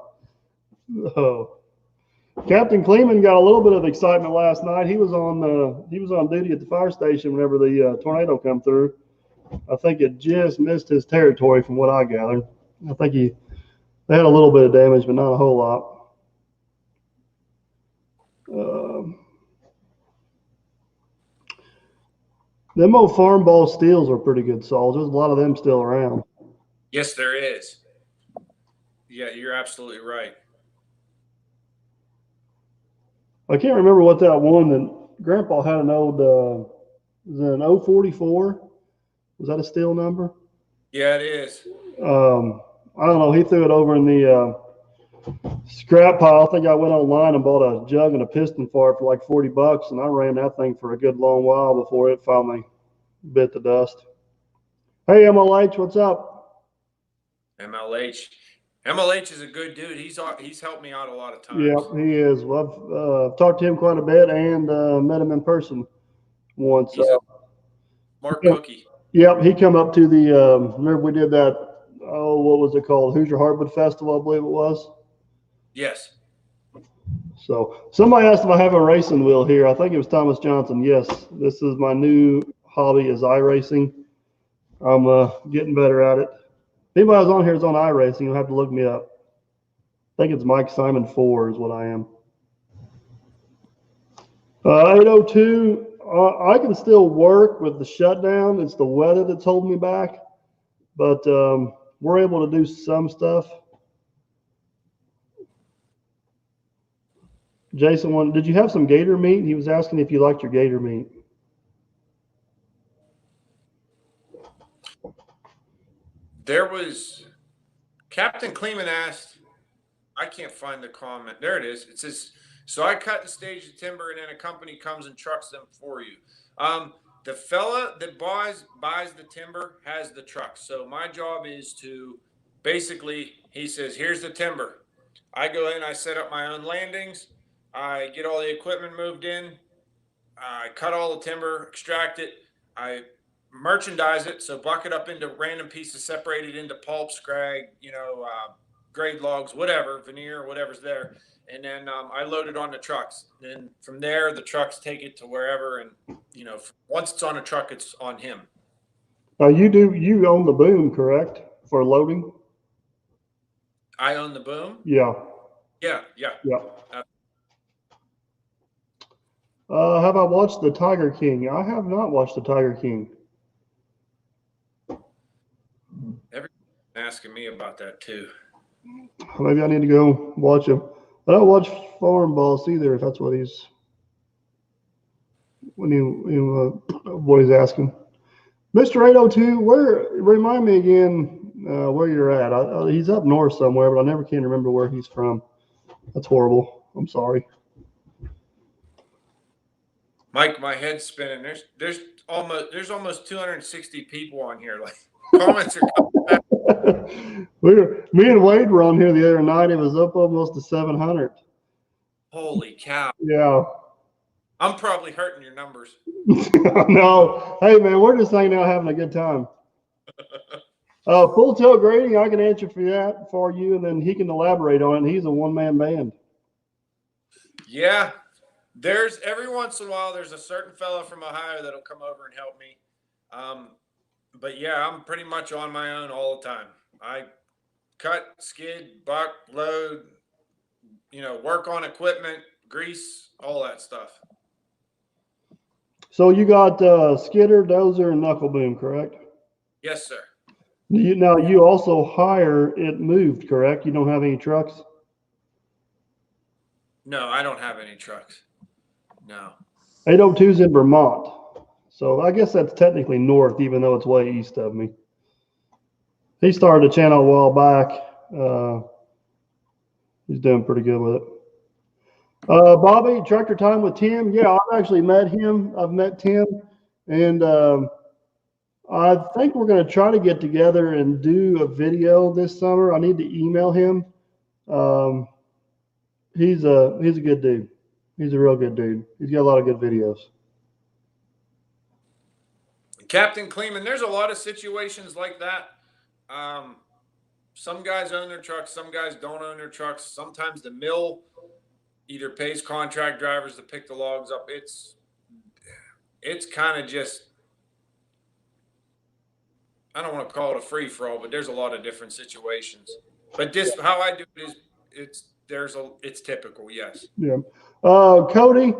Oh. Captain Kleeman got a little bit of excitement last night. He was on duty at the fire station whenever the tornado come through. I think it just missed his territory from what I gathered. I think they had a little bit of damage, but not a whole lot. Them old farm ball steels are pretty good saws. There's a lot of them still around. Yes, there is. Yeah, you're absolutely right. I can't remember what that one that Grandpa had an old, was it an 044? Was that a steel number? Yeah, it is. I don't know. He threw it over in the scrap pile. I think I went online and bought a jug and a piston for it for like $40, and I ran that thing for a good long while before it finally bit the dust. Hey, MLH, what's up? MLH. MLH is a good dude. He's helped me out a lot of times. Yeah, he is. Well, I've talked to him quite a bit and met him in person once. He's a smart cookie. Yep, he come up to the. Remember we did that? Oh, what was it called? Hoosier Hardwood Festival, I believe it was. Yes. So somebody asked if I have a racing wheel here. I think it was Thomas Johnson. Yes, this is my new hobby is iRacing. I'm getting better at it. If anybody on here is on iRacing, you'll have to look me up. I think it's Mike Simon 4 is what I am. 802, I can still work with the shutdown. It's the weather that's holding me back, but we're able to do some stuff. Jason, did you have some gator meat? He was asking if you liked your gator meat. There was Captain Kleeman asked, I can't find the comment. There it is. It says, so I cut and stage the timber and then a company comes and trucks them for you. The fella that buys the timber has the truck. So my job is to basically, he says, here's the timber. I go in, I set up my own landings. I get all the equipment moved in. I cut all the timber, extract it. I merchandise it. So bucket up into random pieces, separated into pulp, scrag, grade logs, whatever, veneer, whatever's there. And then I load it on the trucks. Then from there, the trucks take it to wherever. And, once it's on a truck, it's on him. You own the boom, correct? For loading? I own the boom? Yeah. Yeah. Have I watched the Tiger King? I have not watched the Tiger King. Everyone's asking me about that too. Maybe I need to go watch him. I don't watch Farm Boss either, if that's what he's asking. Mr. 802, remind me again where you're at. He's up north somewhere, but I never can remember where he's from. That's horrible. I'm sorry. Mike, my head's spinning. There's almost 260 people on here. Like comments are coming back. Me and Wade were on here the other night. It was up almost to 700. Holy cow. Yeah. I'm probably hurting your numbers. No. Hey, man, we're just hanging out having a good time. Full tail grading, I can answer for you, and then he can elaborate on it. He's a one-man band. Yeah. There's every once in a while, there's a certain fella from Ohio that'll come over and help me. But yeah, I'm pretty much on my own all the time. I cut, skid, buck, load, work on equipment, grease, all that stuff. So you got skidder, dozer, and knuckle boom, correct? Yes, sir. You also hire it moved, correct? You don't have any trucks? No, I don't have any trucks. No. 802's in Vermont. So I guess that's technically north, even though it's way east of me. He started a channel a while back. He's doing pretty good with it. Bobby, Tractor Time with Tim. Yeah, I've actually met him. I've met Tim. And I think we're going to try to get together and do a video this summer. I need to email him. He's a good dude. He's a real good dude. He's got a lot of good videos. Captain Kleeman, there's a lot of situations like that. Some guys own their trucks. Some guys don't own their trucks. Sometimes the mill either pays contract drivers to pick the logs up. It's kind of just, I don't want to call it a free for all, but there's a lot of different situations. But this, how I do it is, it's typical. Yes. Yeah. Cody,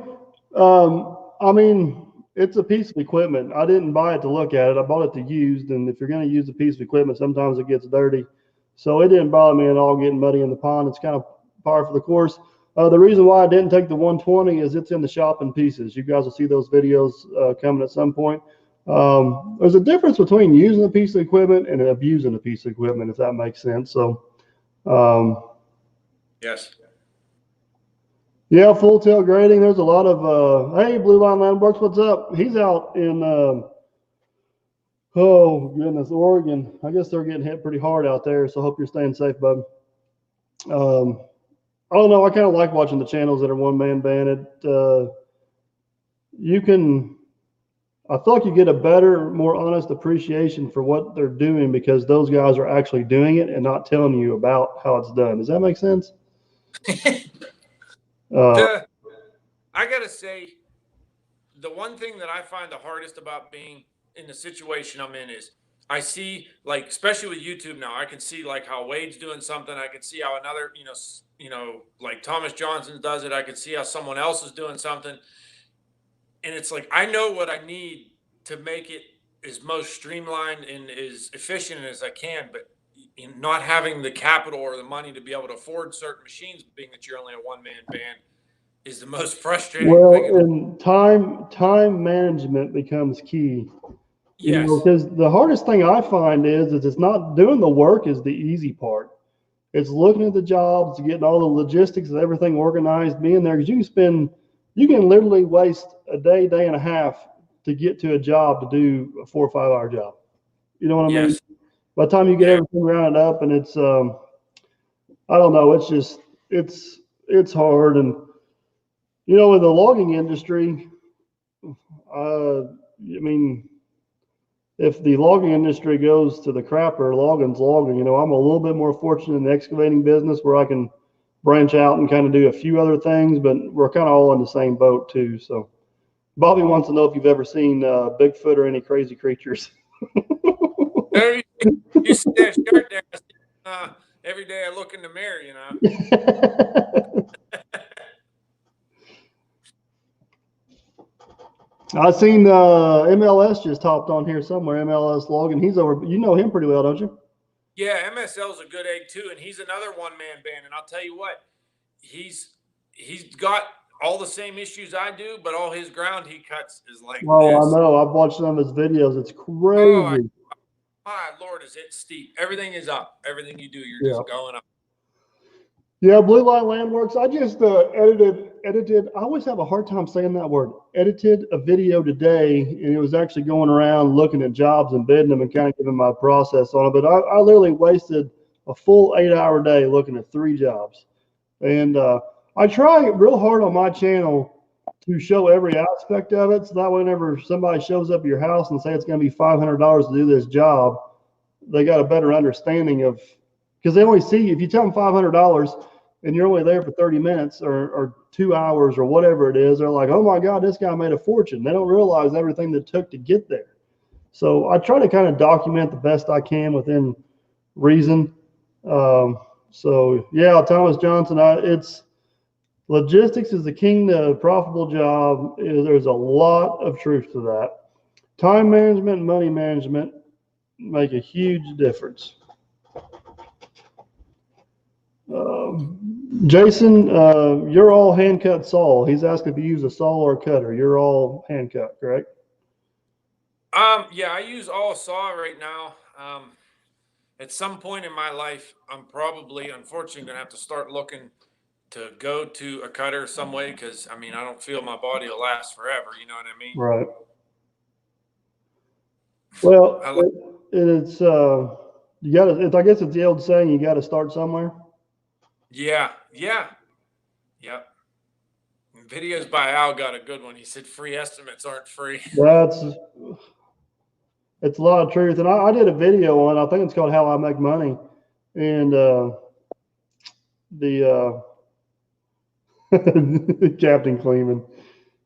I mean, it's a piece of equipment. I didn't buy it to look at it. I bought it to use. And if you're going to use a piece of equipment, sometimes it gets dirty. So it didn't bother me at all getting muddy in the pond. It's kind of par for the course. The reason why I didn't take the 120 is it's in the shop in pieces. You guys will see those videos coming at some point. There's a difference between using a piece of equipment and abusing a piece of equipment, if that makes sense. So, yes. Yeah, full tail grading. There's a lot of, hey, Blue Line Landworks, what's up? He's out in, oh, goodness, Oregon. I guess they're getting hit pretty hard out there, so I hope you're staying safe, bud. I don't know. I kind of like watching the channels that are one-man band. I feel like you get a better, more honest appreciation for what they're doing because those guys are actually doing it and not telling you about how it's done. Does that make sense? I gotta say, the one thing that I find the hardest about being in the situation I'm in is I see, like, especially with YouTube now, I can see like how Wade's doing something. I can see how another, like Thomas Johnson does it. I can see how someone else is doing something. And it's like, I know what I need to make it as most streamlined and as efficient as I can, but in not having the capital or the money to be able to afford certain machines, being that you're only a one-man band, is the most frustrating thing. Well, and time management becomes key. Yes. Because the hardest thing I find is it's not doing the work is the easy part. It's looking at the jobs, getting all the logistics and everything organized, being there. Because you can literally waste a day and a half to get to a job to do a 4 or 5 hour job. You know what I mean? By the time you get everything rounded up, and it's, I don't know, it's just, it's hard. And, in the logging industry, I mean, if the logging industry goes to the crapper, logging's logging. I'm a little bit more fortunate in the excavating business where I can branch out and kind of do a few other things, but we're kind of all in the same boat too. So Bobby wants to know if you've ever seen Bigfoot or any crazy creatures. You see that shirt there? Every day I look in the mirror, I've seen MLS just hopped on here somewhere. MLS Logan. He's over. You know him pretty well, don't you? Yeah, MSL's a good egg too, and he's another one-man band. And I'll tell you what, he's got all the same issues I do, but all his ground he cuts is like this. I know. I've watched some of his videos. It's crazy. My Lord, is it steep? Everything is up. Everything you do, you're just going up. Yeah, Blue Line Landworks. I just edited. I always have a hard time saying that word. Edited a video today, and it was actually going around looking at jobs and bidding them and kind of giving my process on it. But I literally wasted a full 8 hour day looking at 3 jobs. And I try real hard on my channel to show every aspect of it. So that whenever somebody shows up at your house and say it's going to be $500 to do this job, they got a better understanding of, because they only see, if you tell them $500 and you're only there for 30 minutes or 2 hours or whatever it is, they're like, oh my God, this guy made a fortune. They don't realize everything that took to get there. So I try to kind of document the best I can within reason. So yeah, Thomas Johnson, it's logistics is the king to a profitable job. There's a lot of truth to that. Time management and money management make a huge difference. Jason, you're all hand cut saw. He's asking if you use a saw or a cutter. You're all hand cut, correct? Yeah, I use all saw right now. At some point in my life, I'm probably, unfortunately, going to have to start looking to go to a cutter some way, because I don't feel my body will last forever. You know what I mean? Right. Well, it's you got to. I guess it's the old saying: you got to start somewhere. Yeah. Yep. Videos by Al got a good one. He said free estimates aren't free. It's a lot of truth. And I did a video on, I think it's called How I Make Money. And the Captain Kleeman,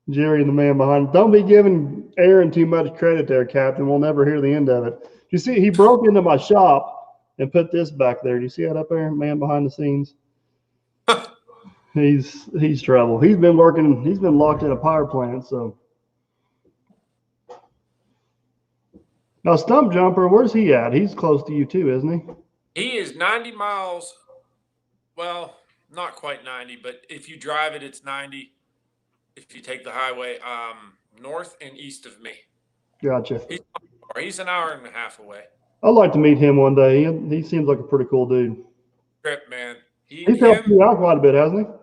Jerry and the man behind. Don't be giving Aaron too much credit there, Captain. We'll never hear the end of it. You see, he broke into my shop and put this back there. Do you see that up there, man behind the scenes? He's trouble. He's been locked in a power plant, so Now, Stump Jumper, where's he at? He's close to you too, isn't he? He is 90 miles. Well, not quite 90, but if you drive it, it's 90. If you take the highway, north and east of me. Gotcha. He's an hour and a half away. I'd like to meet him one day. He seems like a pretty cool dude. Trip, man. He's helped you out quite a bit, hasn't he?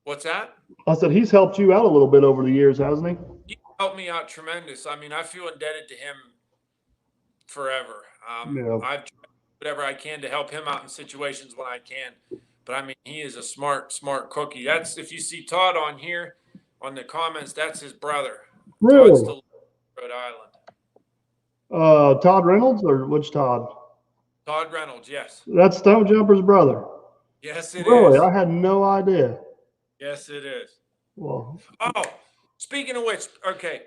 What's that? I said he's helped you out a little bit over the years, hasn't he? He helped me out tremendous. I mean, I feel indebted to him forever. Yeah. I've tried whatever I can to help him out in situations when I can. But I mean, he is a smart cookie. That's, if you see Todd on here on the comments, that's his brother. Really? Todd's still in Rhode Island. Todd Reynolds, or which Todd? Todd Reynolds, yes. That's Stump Jumper's brother. Yes, it really? is. I had no idea. Yes, it is. Well. Oh, speaking of which, okay,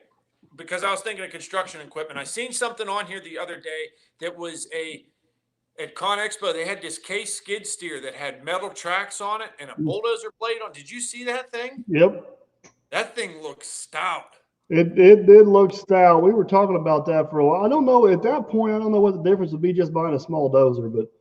because I was thinking of construction equipment, I seen something on here the other day that was at Con Expo. They had this case skid steer that had metal tracks on it and a bulldozer blade on. Did you see that thing? Yep. That thing looks stout. It did look stout. We were talking about that for a while. I don't know at that point. I don't know what the difference would be just buying a small dozer, but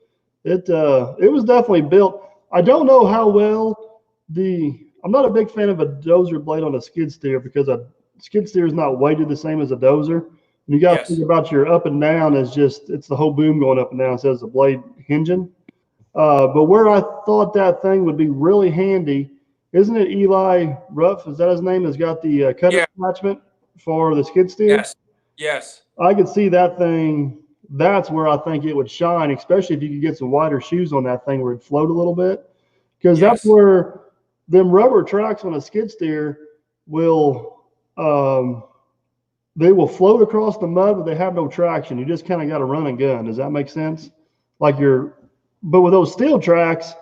it was definitely built. I don't know how well I'm not a big fan of a dozer blade on a skid steer because a skid steer is not weighted the same as a dozer. And you got to think about your up and down as it's the whole boom going up and down instead of the blade hinging. But where I thought that thing would be really handy, isn't it Eli Ruff? Is that his name? Has got the cutter attachment for the skid steer? Yes. Yes. I could see that thing. That's where I think it would shine, especially if you could get some wider shoes on that thing where it'd float a little bit. Because that's where them rubber tracks on a skid steer will they will float across the mud, but they have no traction. You just kind of got to run and gun. Does that make sense? But with those steel tracks,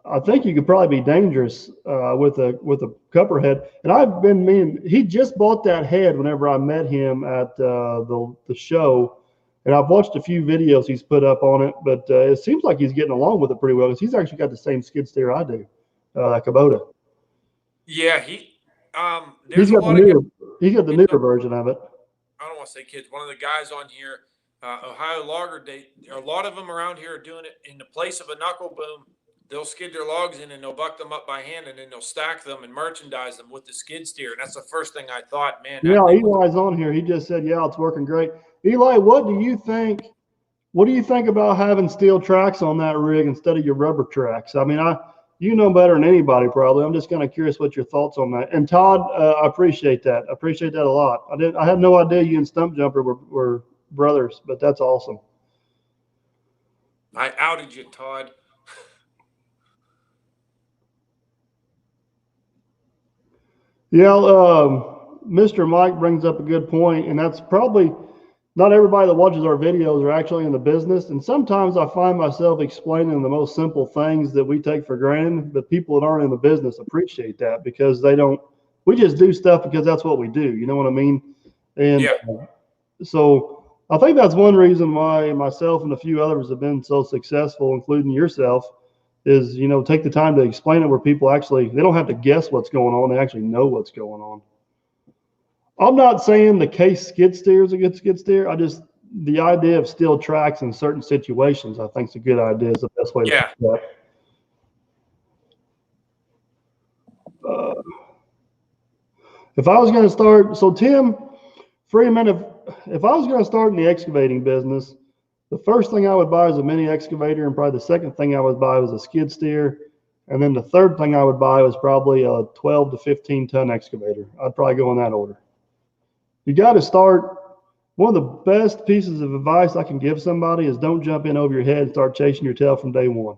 I think you could probably be dangerous with a cupper head. And I've been meaning, he just bought that head whenever I met him at the show. And I've watched a few videos he's put up on it, but it seems like he's getting along with it pretty well because he's actually got the same skid steer I do, Kubota. Yeah, he's got the newer version of it. I don't want to say kids. One of the guys on here, Ohio Logger, a lot of them around here are doing it in the place of a knuckle boom. They'll skid their logs in and they'll buck them up by hand and then they'll stack them and merchandise them with the skid steer. And that's the first thing I thought, man. Yeah, Eli's on here. He just said, yeah, it's working great. Eli, what do you think about having steel tracks on that rig instead of your rubber tracks? I mean, you know better than anybody probably. I'm just kind of curious what your thoughts on that. And Todd, I appreciate that. I appreciate that a lot. I had no idea you and Stump Jumper were brothers, but that's awesome. I outed you, Todd. Yeah, Mr. Mike brings up a good point, and that's probably not everybody that watches our videos are actually in the business. And sometimes I find myself explaining the most simple things that we take for granted, but people that aren't in the business appreciate that because we just do stuff because that's what we do. You know what I mean? And so I think that's one reason why myself and a few others have been so successful, including yourself, is, take the time to explain it where people they don't have to guess what's going on. They actually know what's going on. I'm not saying the case skid steer is a good skid steer. The idea of steel tracks in certain situations, I think is a good idea. Is the best way to do that. If I was going to start, so Tim Freeman, if I was going to start in the excavating business, the first thing I would buy is a mini excavator, and probably the second thing I would buy was a skid steer. And then the third thing I would buy was probably a 12 to 15 ton excavator. I'd probably go in that order. You got to start. One of the best pieces of advice I can give somebody is don't jump in over your head and start chasing your tail from day one.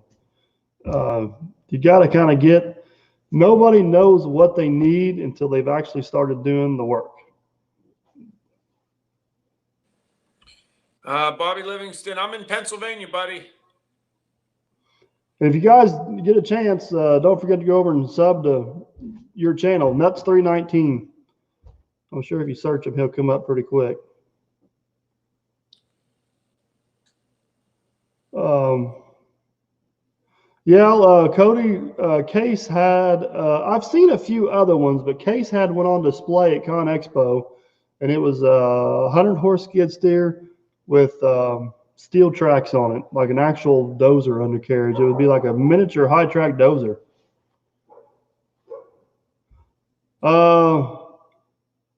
You got to kind of nobody knows what they need until they've actually started doing the work. Bobby Livingston, I'm in Pennsylvania, buddy. And if you guys get a chance, don't forget to go over and sub to your channel, Nuts319. I'm sure if you search him, he'll come up pretty quick. Cody, Case had, I've seen a few other ones, but Case had one on display at Con Expo. and it was a 100-horse skid steer with steel tracks on it, like an actual dozer undercarriage. It would be like a miniature high-track dozer.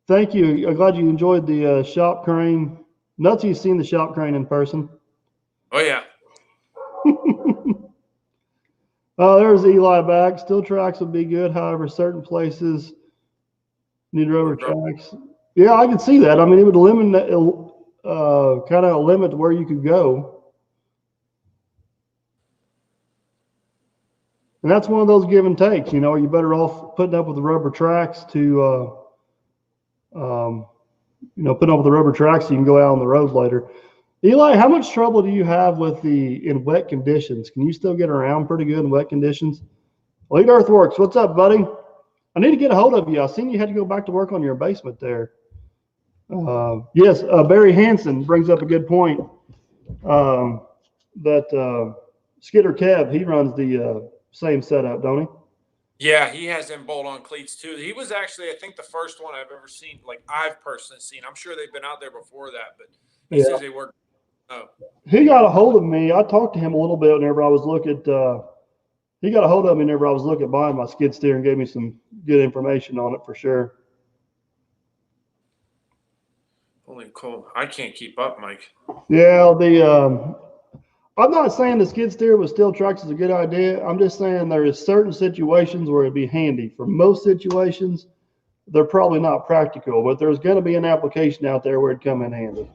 Thank you. I'm glad you enjoyed the shop crane. Nuts, you've seen the shop crane in person. Oh, yeah. There's Eli back. Steel tracks would be good. However, certain places need rubber tracks. Yeah, I can see that. I mean, it would limit, kind of limit where you could go. And that's one of those give and takes. You know, you're better off putting up with the rubber tracks to, putting up with the rubber tracks so you can go out on the road later. Eli, how much trouble do you have with in wet conditions? Can you still get around pretty good in wet conditions? Elite Earthworks, what's up, buddy? I need to get a hold of you. I seen you had to go back to work on your basement there. Yes, Barry Hansen brings up a good point. That Skidder Kev, he runs the same setup, don't he? Yeah, he has them bolt-on cleats too. He was actually, I think, the first one I've ever seen, like I've personally seen. I'm sure they've been out there before that, but he says they work. Oh. He got a hold of me. I talked to him a little bit whenever I was looking at he got a hold of me whenever I was looking at buying my skid steer and gave me some good information on it for sure. Holy cool. I can't keep up, Mike. Yeah, I'm not saying the skid steer with steel tracks is a good idea. I'm just saying there is certain situations where it'd be handy. For most situations, they're probably not practical, but there's going to be an application out there where it'd come in handy.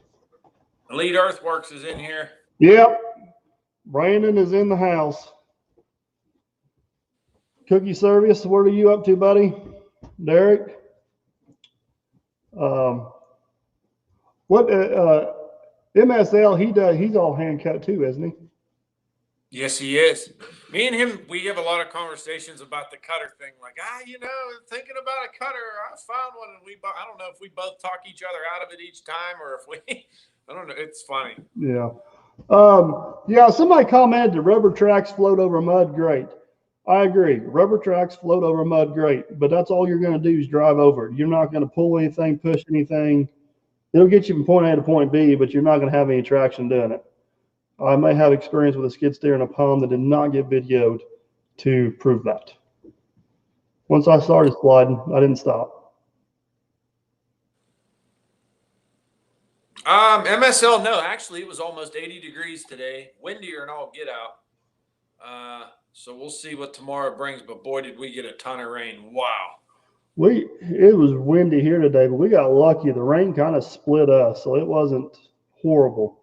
Elite Earthworks is in here. Yep. Brandon is in the house. Cookie Service, what are you up to, buddy? Derek? MSL, he's all hand cut too, isn't he? Yes, he is. Me and him, we have a lot of conversations about the cutter thing. Like, thinking about a cutter. I found one, and I don't know if we both talk each other out of it each time, or if we, I don't know. It's funny. Yeah. Somebody commented the rubber tracks float over mud. Great. I agree. Rubber tracks float over mud. Great. But that's all you're going to do is drive over it. You're not going to pull anything, push anything. It'll get you from point A to point B, but you're not going to have any traction doing it. I may have experience with a skid steer in a pond that did not get videoed to prove that. Once I started sliding, I didn't stop. MSL, no, actually it was almost 80 degrees today, windier and all get out. So we'll see what tomorrow brings, but boy, did we get a ton of rain. Wow. It was windy here today, but we got lucky. The rain kind of split us, so it wasn't horrible.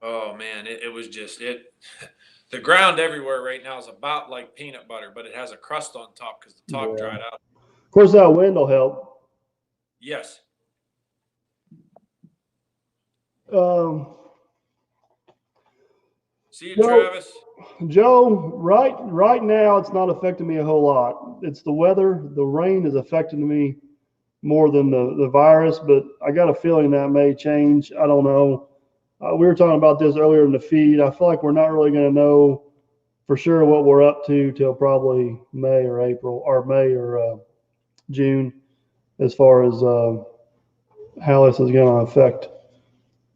Oh man, it was just the ground everywhere right now is about like peanut butter, but it has a crust on top because the top dried out. Of course, that wind will help. Yes. See you, Travis. Joe, right now it's not affecting me a whole lot. It's the weather. The rain is affecting me more than the virus, but I got a feeling that may change. I don't know. We were talking about this earlier in the feed. I feel like we're not really going to know for sure what we're up to till probably May or June, as far as how this is going to affect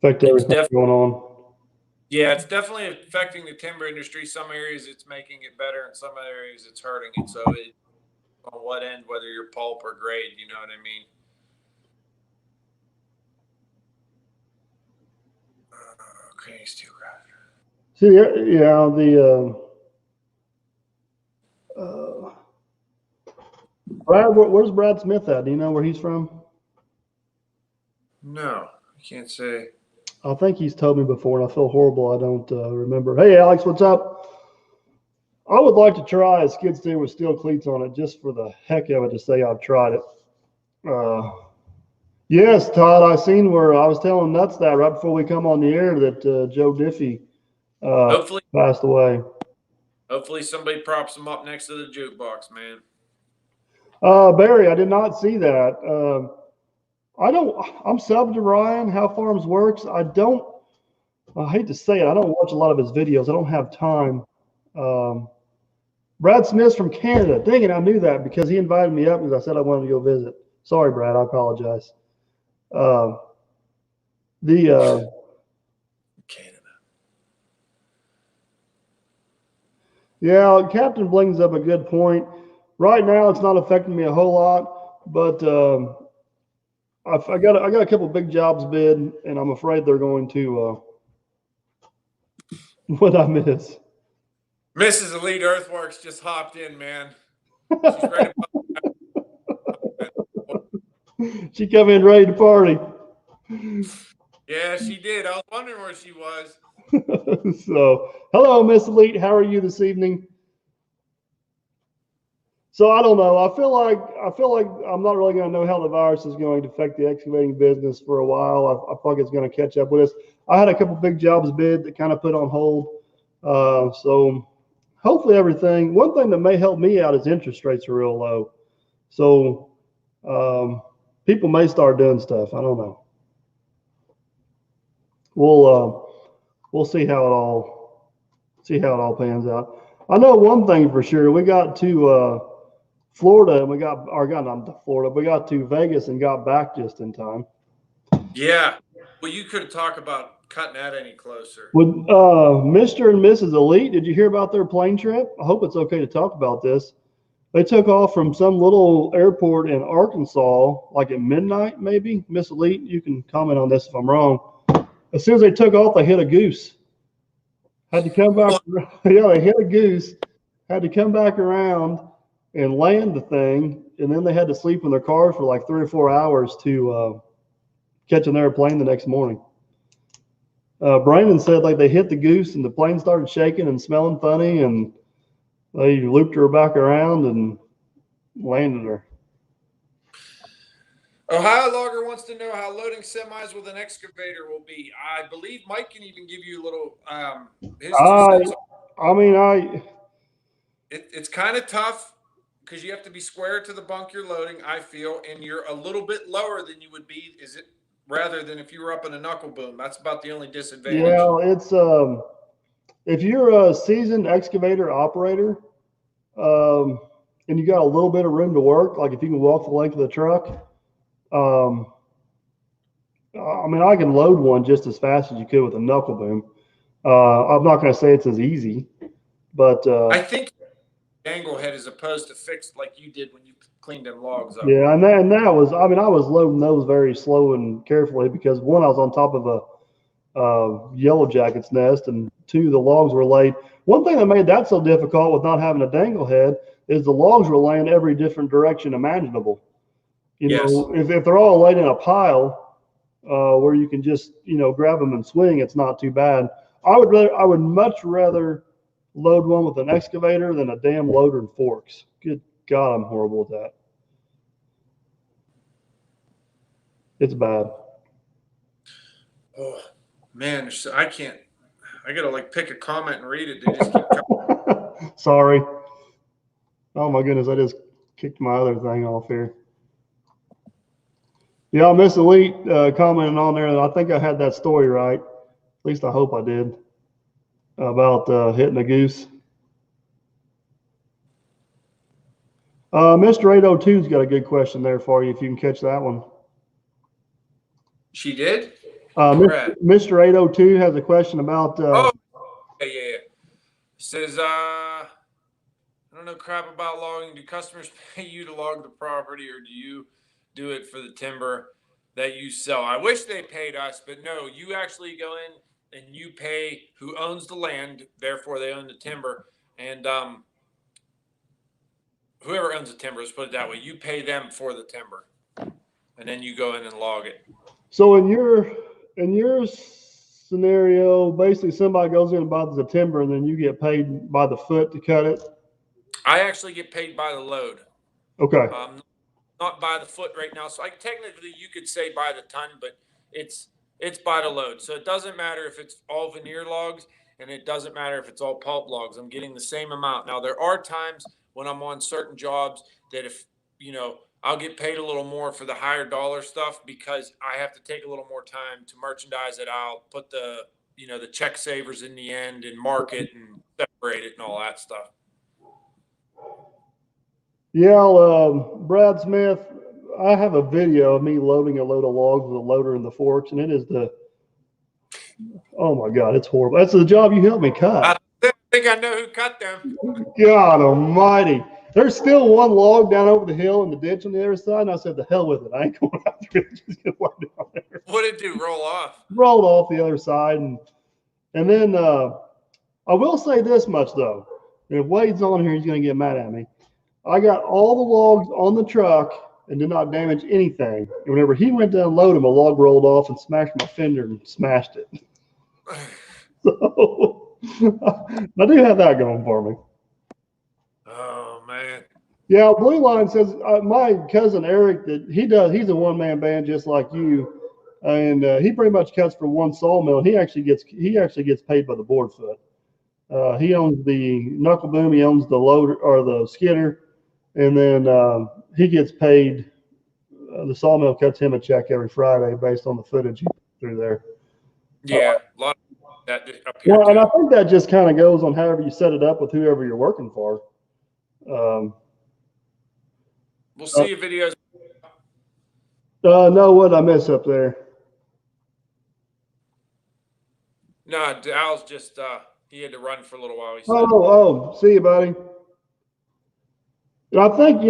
everything going on. Yeah, it's definitely affecting the timber industry. Some areas it's making it better, and some areas it's hurting it. So on what end, whether you're pulp or grade, you know what I mean? Okay, steel grinder. See, Brad, where's Brad Smith at? Do you know where he's from? No, I can't say. I think he's told me before, and I feel horrible. I don't remember. Hey, Alex, what's up? I would like to try a skid steer with steel cleats on it just for the heck of it to say I've tried it. Yes, Todd, I seen where I was telling Nuts that right before we come on the air that Joe Diffie hopefully passed away. Hopefully somebody props him up next to the jukebox, man. Barry, I did not see that. I'm subbed to Ryan, How Farms Works. I hate to say it, I don't watch a lot of his videos. I don't have time. Brad Smith's from Canada. Dang it, I knew that because he invited me up because I said I wanted to go visit. Sorry, Brad, I apologize. Uh, the Canada. Yeah, Captain brings up a good point. Right now, it's not affecting me a whole lot, but I got a couple big jobs bid, and I'm afraid they're going to what I miss. Mrs. Elite Earthworks just hopped in, man. She's right about. She come in ready to party. Yeah, she did. I was wondering where she was. So, hello, Miss Elite. How are you this evening? So I don't know. I feel like I'm not really going to know how the virus is going to affect the excavating business for a while. I feel like it's going to catch up with us. I had a couple big jobs bid that kind of put on hold. So hopefully everything. One thing that may help me out is interest rates are real low. So people may start doing stuff. I don't know. We'll see how it all pans out. I know one thing for sure. We got to Florida and we got not to Florida. We got to Vegas and got back just in time. Yeah. Well, you couldn't talk about cutting that any closer. With Mr. and Mrs. Elite, did you hear about their plane trip? I hope it's okay to talk about this. They took off from some little airport in Arkansas, like at midnight, maybe. Miss Elite, you can comment on this if I'm wrong. As soon as they took off, they hit a goose. Had to come back. Yeah, they hit a goose. Had to come back around and land the thing, and then they had to sleep in their car for like 3 or 4 hours to catch an airplane the next morning. Brandon said like they hit the goose and the plane started shaking and smelling funny, and they looped her back around and landed her. Ohio Logger wants to know how loading semis with an excavator will be. I believe Mike can even give you a little his 2 cents. It's kind of tough because you have to be square to the bunk you're loading, I feel, and you're a little bit lower than you would be, rather than if you were up in a knuckle boom. That's about the only disadvantage. Yeah, it's if you're a seasoned excavator operator, and you got a little bit of room to work, like if you can walk the length of the truck, I mean, I can load one just as fast as you could with a knuckle boom. I'm not going to say it's as easy, but I think angle head as opposed to fixed like you did when you cleaned them logs up. yeah, and that was, I mean, I was loading those very slow and carefully because one, I was on top of a yellow jacket's nest, and two, the logs were laid. One thing that made that so difficult with not having a dangle head is the logs were laying every different direction imaginable. You know, if they're all laid in a pile where you can just, grab them and swing, it's not too bad. I would much rather load one with an excavator than a damn loader and forks. Good God, I'm horrible at that. It's bad. Oh man, I can't. I gotta like pick a comment and read it. They just keep coming. Sorry. Oh my goodness, I just kicked my other thing off here. Yeah, Miss Elite commenting on there. I think I had that story right. At least I hope I did. About hitting a goose. Mr. 802's got a good question there for you if you can catch that one. She did? Mr. 802 has a question about. Yeah. Says, I don't know crap about logging. Do customers pay you to log the property, or do you do it for the timber that you sell? I wish they paid us, but no, you actually go in and you pay who owns the land, therefore they own the timber. And whoever owns the timber, let's put it that way, you pay them for the timber. And then you go in and log it. So in your scenario, basically somebody goes in and buys the timber and then you get paid by the foot to cut it? I actually get paid by the load. Okay. Not by the foot right now. So technically you could say by the ton, but it's by the load. So it doesn't matter if it's all veneer logs and it doesn't matter if it's all pulp logs. I'm getting the same amount. Now there are times when I'm on certain jobs that if, I'll get paid a little more for the higher dollar stuff because I have to take a little more time to merchandise it out, put the check savers in the end and mark it and separate it and all that stuff. Yeah, Brad Smith, I have a video of me loading a load of logs with a loader and the forks, and it is oh my God, it's horrible. That's the job you helped me cut. I think I know who cut them. God almighty. There's still one log down over the hill in the ditch on the other side, and I said, the hell with it. I ain't going after it. Just get down there. What did it do? Roll off? Rolled off the other side. And then I will say this much, though. If Wade's on here, he's going to get mad at me. I got all the logs on the truck and did not damage anything. And whenever he went to unload them, a log rolled off and smashed my fender and smashed it. So I do have that going for me. Oh, man. Yeah, Blue Line says my cousin Eric, he's a one-man band just like you, and he pretty much cuts for one sawmill. And he actually gets paid by the board foot. He owns the knuckle boom, he owns the loader or the skidder, and then he gets paid. The sawmill cuts him a check every Friday based on the footage he put through there. Yeah, a lot of that up here. Well, and I think that just kind of goes on however you set it up with whoever you're working for. We'll see your videos. No, what did I miss up there? No, Al's just he had to run for a little while. He said. Oh, see you, buddy. And I think,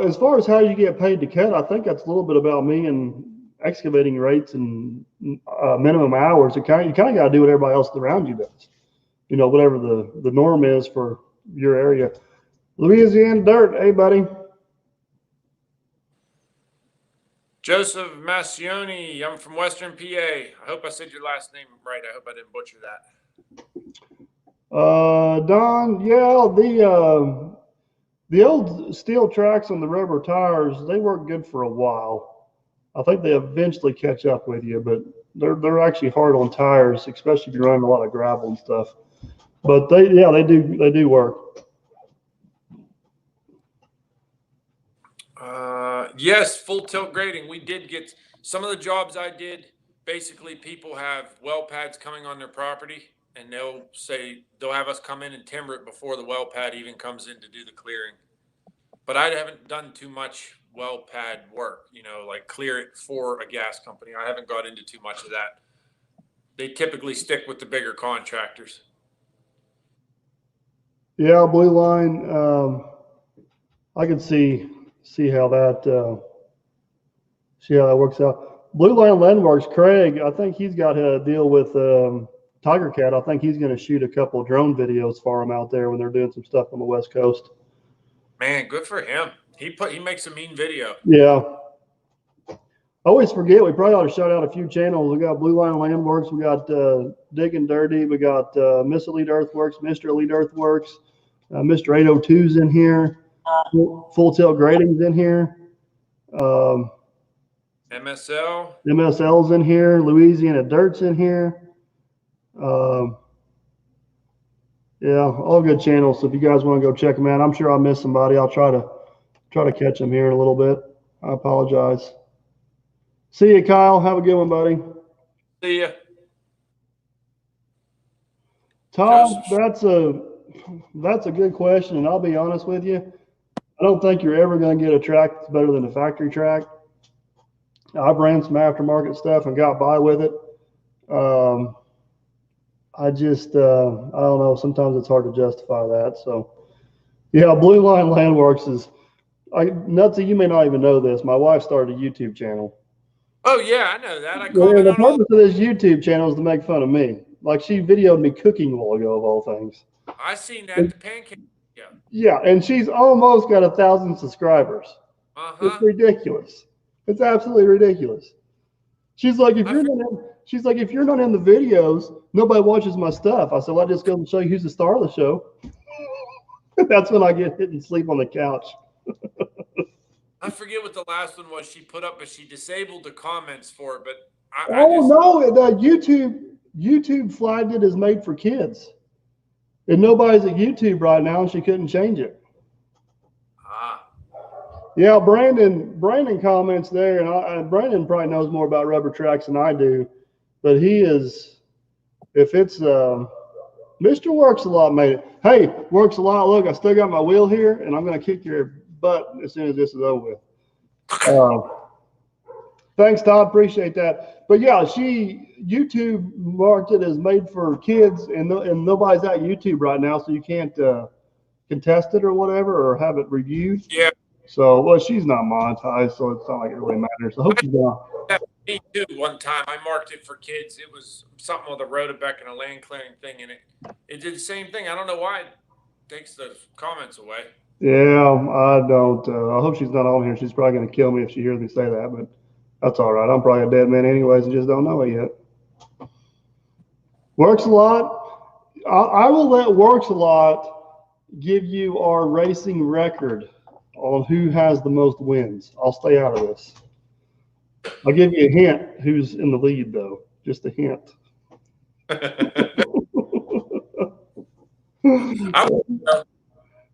as far as how you get paid to cut, I think that's a little bit about me and excavating rates and minimum hours. You kind of got to do what everybody else around you does. Whatever the norm is for your area. Louisiana Dirt, hey, buddy. Joseph Massioni, I'm from Western PA. I hope I said your last name right. I hope I didn't butcher that. Don, yeah, the old steel tracks on the rubber tires, they work good for a while. I think they eventually catch up with you, but they're actually hard on tires, especially if you're running a lot of gravel and stuff. But they do work. Yes, full tilt grading. We did get some of the jobs I did. Basically, people have well pads coming on their property, and they'll have us come in and timber it before the well pad even comes in to do the clearing. But I haven't done too much well pad work, like clear it for a gas company. I haven't got into too much of that. They typically stick with the bigger contractors. Yeah, Blue Line. I can see how that works out. Blue Line Landworks, Craig, I think he's got a deal with Tiger Cat. I think he's going to shoot a couple of drone videos for them out there when they're doing some stuff on the West Coast. Man, good for him. He makes a mean video. Yeah. I always forget. We probably ought to shout out a few channels. We got Blue Line Landworks. We got Digging Dirty. We got Miss Elite Earthworks, Mr. Elite Earthworks, Mr. 802's in here. Full Tilt Grading's in here. MSL's in here. Louisiana Dirt's in here. Yeah, all good channels. So if you guys want to go check them out, I'm sure I missed somebody. I'll try to catch them here in a little bit. I apologize. See you, Kyle. Have a good one, buddy. See ya. Tom, that's a good question, and I'll be honest with you. I don't think you're ever going to get a track that's better than a factory track. I've ran some aftermarket stuff and got by with it. I don't know. Sometimes it's hard to justify that. So, yeah, Blue Line Landworks is Nutsy. You may not even know this. My wife started a YouTube channel. Oh yeah, I know that. The purpose of this YouTube channel is to make fun of me. Like, she videoed me cooking a while ago, of all things. I seen that at the pancake. Yeah. Yeah, and she's almost got 1,000 subscribers. Uh-huh. It's ridiculous. It's absolutely ridiculous. She's like, if you're not in the videos, nobody watches my stuff. I said, well, I just go and show you who's the star of the show. That's when I get hit and sleep on the couch. I forget what the last one was she put up, but she disabled the comments for it. But YouTube flagged it as made for kids, and nobody's at YouTube right now, and she couldn't change it. Yeah, Brandon comments there, and Brandon probably knows more about rubber tracks than I do, but Mr. Works a Lot made it. Hey, Works a Lot, look, I still got my wheel here, and I'm going to kick your butt as soon as this is over with. Thanks, Todd. Appreciate that. But yeah, YouTube marked it as made for kids, and nobody's at YouTube right now, so you can't contest it or whatever or have it reviewed. Yeah. So, well, she's not monetized, so it's not like it really matters. I hope she's not. Me too. One time I marked it for kids. It was something with a Rotobeck and a land clearing thing, and it did the same thing. I don't know why it takes the comments away. Yeah, I don't. I hope she's not on here. She's probably going to kill me if she hears me say that, but that's all right. I'm probably a dead man anyways and just don't know it yet. Works a lot. I will let Works a lot give you our racing record on who has the most wins. I'll stay out of this. I'll give you a hint who's in the lead, though. Just a hint.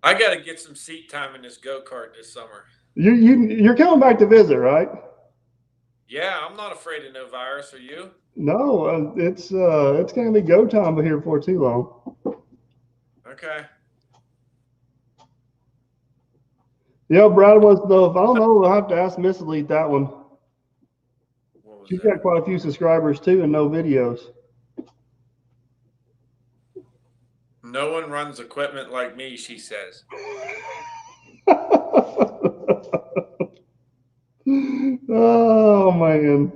I got to get some seat time in this go-kart this summer. You're coming back to visit, right? Yeah, I'm not afraid of no virus. Are you? No, it's going to be go time here before too long. Okay. Yeah, Brad wants to know if I don't know. We'll have to ask Miss Elite that one. She's got quite a few subscribers too, and no videos. No one runs equipment like me, she says. Oh man,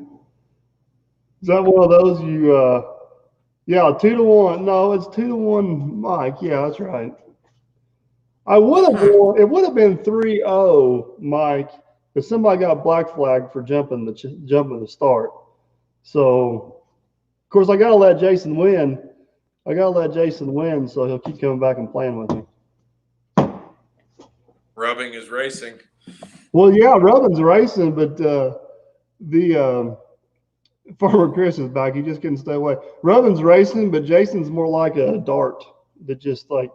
is that one of those you? Yeah, 2-1. No, it's 2-1, Mike. Yeah, that's right. I would have won. It would have been 3-0, Mike, if somebody got black flagged for jumping the start. So, of course, I gotta let Jason win. So he'll keep coming back and playing with me. Rubbing is racing. Well, yeah, Rubbin's racing, but the Farmer Chris is back. He just couldn't stay away. Rubbin's racing, but Jason's more like a dart that just like.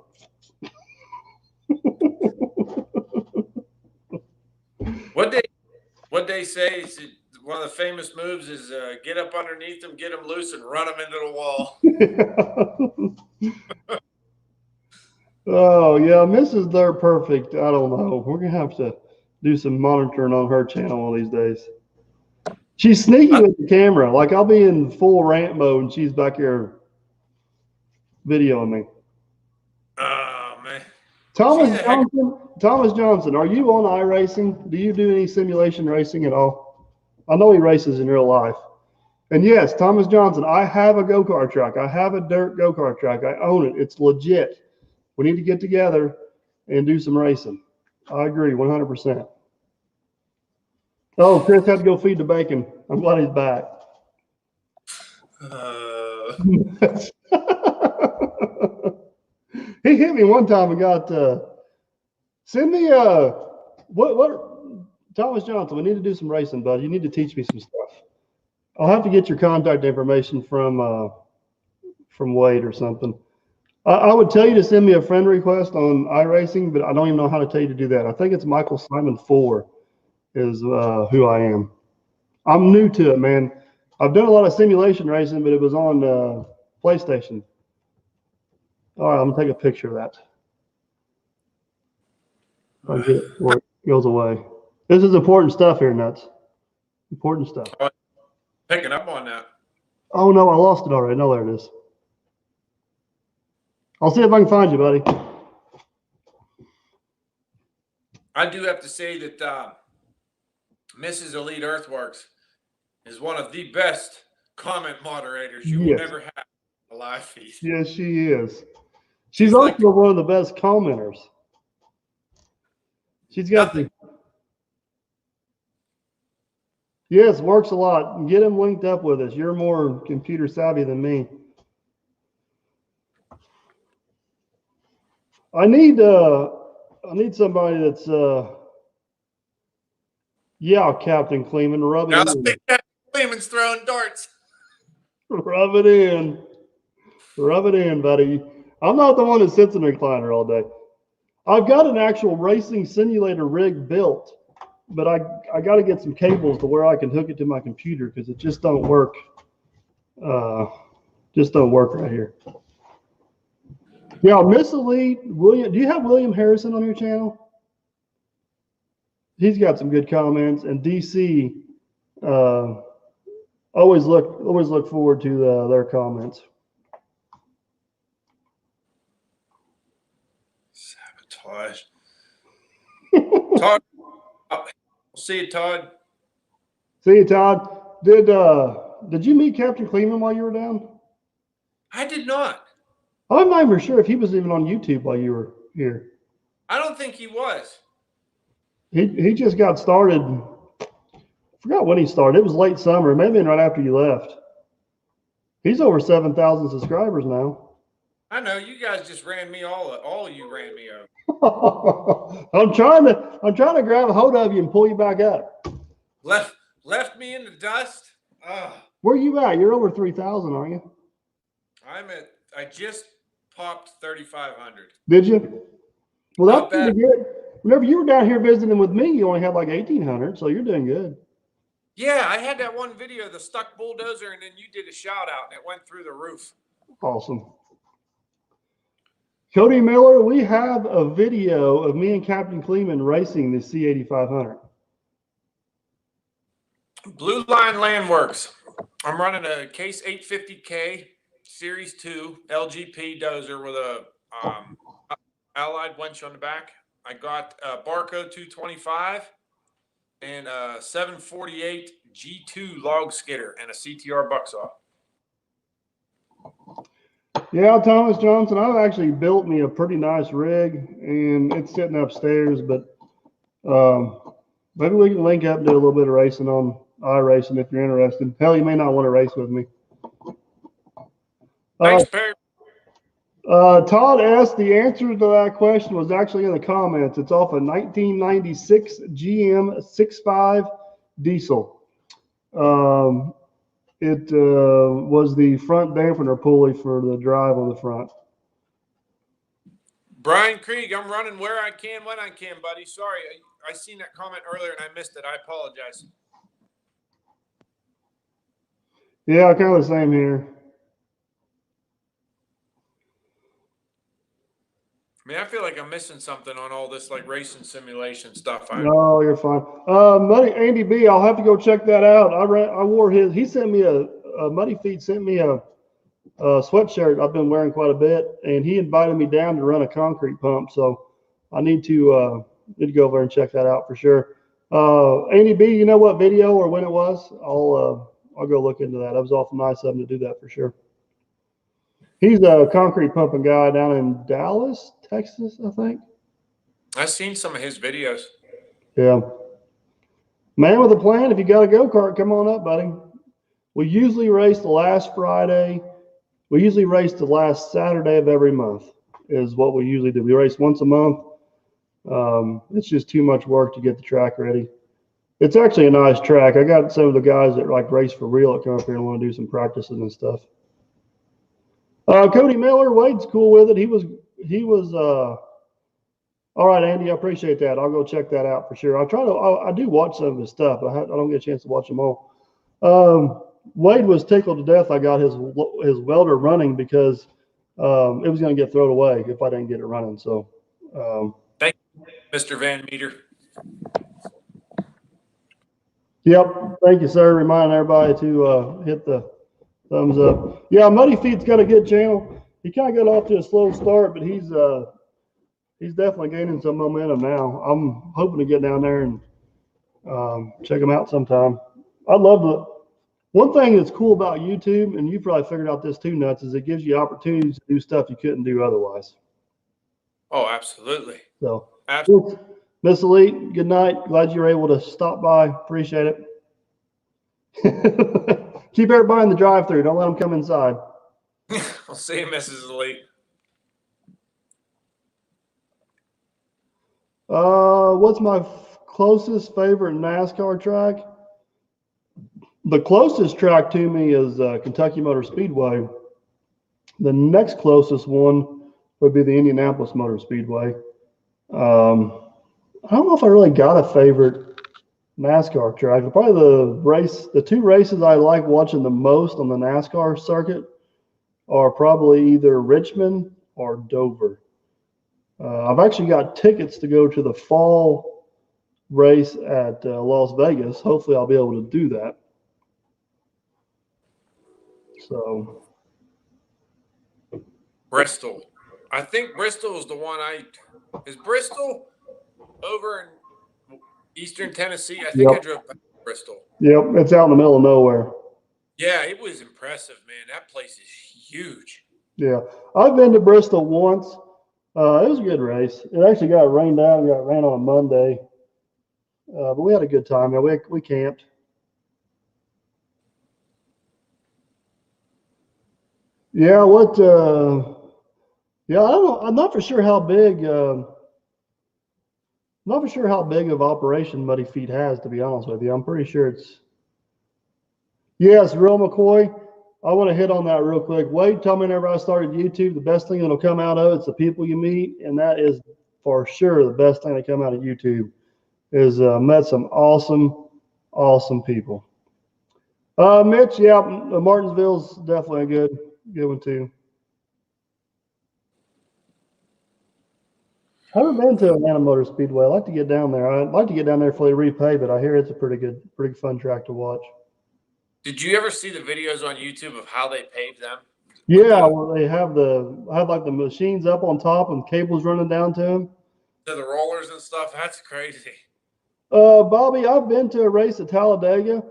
What they say is one of the famous moves is get up underneath them, get them loose, and run them into the wall. Oh yeah, Mrs. They're perfect. I don't know. We're gonna have to do some monitoring on her channel one of these days. She's sneaky with the camera. Like I'll be in full rant mode and she's back here videoing me. Oh man. Thomas Johnson, are you on iRacing? Do you do any simulation racing at all? I know he races in real life. And yes, Thomas Johnson, I have a go-kart track. I have a dirt go-kart track. I own it. It's legit. We need to get together and do some racing. I agree 100%. Oh, Chris had to go feed the bacon. I'm glad he's back. He hit me one time and got send me what Thomas Johnson, we need to do some racing, bud. You need to teach me some stuff. I'll have to get your contact information from Wade or something. I would tell you to send me a friend request on iRacing, but I don't even know how to tell you to do that. I think it's Michael Simon 4 is who I am. I'm new to it, man. I've done a lot of simulation racing, but it was on PlayStation. All right, I'm gonna take a picture of that. I'll get it before it goes away. This is important stuff here, Nuts. Important stuff. Picking up on that. Oh no, I lost it already. No, there it is. I'll see if I can find you, buddy. I do have to say that Mrs. Elite Earthworks is one of the best comment moderators you will never have a live feed. Yes, she is. She's also like one of the best commenters. She's got the. Yes, works a lot. Get him linked up with us. You're more computer savvy than me. I need somebody that's yeah, Captain Kleeman, rub it now in. Captain Kleeman's throwing darts. Rub it in. Rub it in, buddy. I'm not the one that sits in the recliner all day. I've got an actual racing simulator rig built, but I got to get some cables to where I can hook it to my computer because it just don't work. Just don't work right here. Yeah, Miss Elite, William. Do you have William Harrison on your channel? he's got some good comments. And DC, always look forward to their comments. Sabotage. Todd, see you, Todd. See you, Todd. Did you meet Captain Kleeman while you were down? I did not. I'm not even sure if he was even on YouTube while you were here. I don't think he was. He just got started. I forgot when he started. It was late summer, maybe right after you left. He's over 7,000 subscribers now. I know you guys just ran me all you ran me over. I'm trying to grab a hold of you and pull you back up. Left me in the dust. Where you at? You're over 3,000, aren't you? I just popped 3,500. Did you? Well, that's Not pretty good. Whenever you were down here visiting with me, you only had like 1,800, so you're doing good. Yeah, I had that one video, the stuck bulldozer, and then you did a shout out, and it went through the roof. Awesome. Cody Miller, we have a video of me and Captain Kleeman racing the C8500. Blue Line Landworks. I'm running a Case 850K Series 2 LGP dozer with a Allied winch on the back. I got a Barco 225 and a 748 G2 log skidder and a CTR bucksaw. Yeah, Thomas Johnson, I've actually built me a pretty nice rig, and it's sitting upstairs, but maybe we can link up and do a little bit of racing on iRacing if you're interested. Hell, you may not want to race with me. Thanks, Perry. Todd asked, the answer to that question was actually in the comments. It's off a 1996 GM 6.5 diesel. It was the front dampener pulley for the drive on the front. Brian Krieg, I'm running where I can, when I can, buddy. Sorry, I seen that comment earlier and I missed it. I apologize. Yeah, kind of the same here. I mean, I feel like I'm missing something on all this like racing simulation stuff. No, you're fine. Muddy Andy B, I'll have to go check that out. I wore his. He sent me a Muddy Feet sent me a sweatshirt I've been wearing quite a bit, and he invited me down to run a concrete pump. So I need to go over and check that out for sure. Andy B, you know what video or when it was? I'll go look into that. That was awful nice of him to do that for sure. He's a concrete pumping guy down in Dallas, Texas, I think. I've seen some of his videos. Yeah. Man with a plan. If you got a go-kart, come on up, buddy. We usually race the last Friday. We usually race the last Saturday of every month is what we usually do. We race once a month. It's just too much work to get the track ready. It's actually a nice track. I got some of the guys that like race for real that come up here and want to do some practicing and stuff. Cody Miller, Wade's cool with it. He was all right, Andy. I appreciate that. I'll go check that out for sure. I do watch some of his stuff, but I don't get a chance to watch them all. Wade was tickled to death. I got his welder running because it was going to get thrown away if I didn't get it running. So, thank you, Mr. Van Meter. Yep, thank you, sir. Reminding everybody to hit the thumbs up. Yeah, Muddy Feet's got a good channel. He kind of got off to a slow start, but he's definitely gaining some momentum now. I'm hoping to get down there and check him out sometime. One thing that's cool about YouTube, and you probably figured out this too, Nuts, is it gives you opportunities to do stuff you couldn't do otherwise. Oh, absolutely. So, absolutely. Miss Elite, good night. Glad you were able to stop by. Appreciate it. Keep everybody in the drive-thru. Don't let them come inside. I'll see you, Mrs. Elite. What's my closest favorite NASCAR track? The closest track to me is Kentucky Motor Speedway. The next closest one would be the Indianapolis Motor Speedway. I don't know if I really got a favorite NASCAR track. Probably the two races I like watching the most on the NASCAR circuit are probably either Richmond or Dover. I've actually got tickets to go to the fall race at Las Vegas. Hopefully, I'll be able to do that. So, Bristol. I think Bristol is the one is Bristol over in Eastern Tennessee? I think I drove past Bristol. Yep, it's out in the middle of nowhere. Yeah, it was impressive, man. That place is huge. Yeah, I've been to Bristol once. It was a good race. It actually got rained out and got ran on a Monday, but we had a good time. We camped. Yeah, what? Yeah, I don't know. I'm not for sure how big. Not for sure how big of operation Muddy Feet has, to be honest with you. I'm pretty sure it's. Yes, Real McCoy. I want to hit on that real quick. Wade told me whenever I started YouTube, the best thing that'll come out of it's the people you meet, and that is for sure the best thing that come out of YouTube. Is met some awesome people. Mitch, yeah, Martinsville's definitely a good one too. I haven't been to Atlanta Motor Speedway. I'd like to get down there. I'd like to get down there before they repave it. I hear it's a pretty fun track to watch. Did you ever see the videos on YouTube of how they paved them? Yeah, well, they have like the machines up on top and cables running down to them. To the rollers and stuff. That's crazy. Bobby, I've been to a race at Talladega.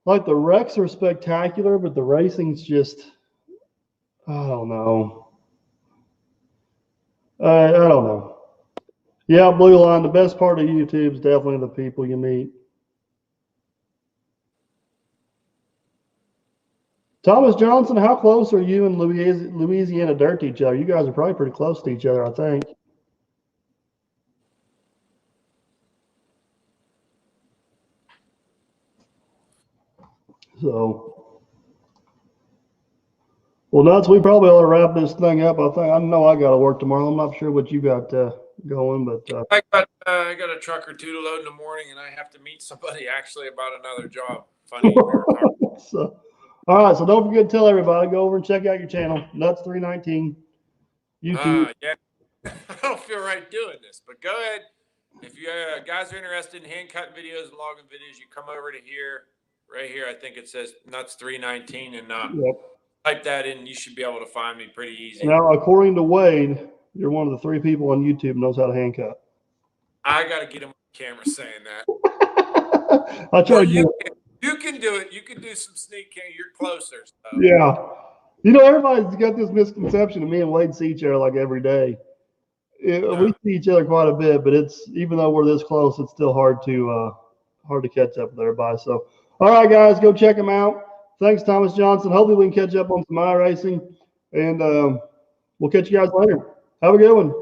Like the wrecks are spectacular, but the racing's just, I don't know. I don't know. Yeah, Blue Line, the best part of YouTube is definitely the people you meet. Thomas Johnson, how close are you and Louisiana Dirt to each other? You guys are probably pretty close to each other, I think. So, well, Nuts, we probably ought to wrap this thing up. I know I got to work tomorrow. I'm not sure what you got going, but I got a truck or two to load in the morning, and I have to meet somebody actually about another job. Funny. So, all right, so don't forget to tell everybody, go over and check out your channel, Nuts 319 YouTube. Yeah, I don't feel right doing this, but go ahead. If you guys are interested in hand cutting videos and logging videos, you come over to here, right here. I think it says Nuts 319, and type that in. You should be able to find me pretty easy. Now, according to Wade, you're one of the 3 people on YouTube knows how to hand cut. I got to get him on camera saying that. I'll try to do it. You can do it. You can do some sneak cam. You're closer. So. Yeah. You know, everybody's got this misconception of me and Wade see each other like every day. We see each other quite a bit, but it's even though we're this close, it's still hard to catch up with everybody. So, all right, guys, go check them out. Thanks, Thomas Johnson. Hopefully, we can catch up on some iRacing, and we'll catch you guys later. Have a good one.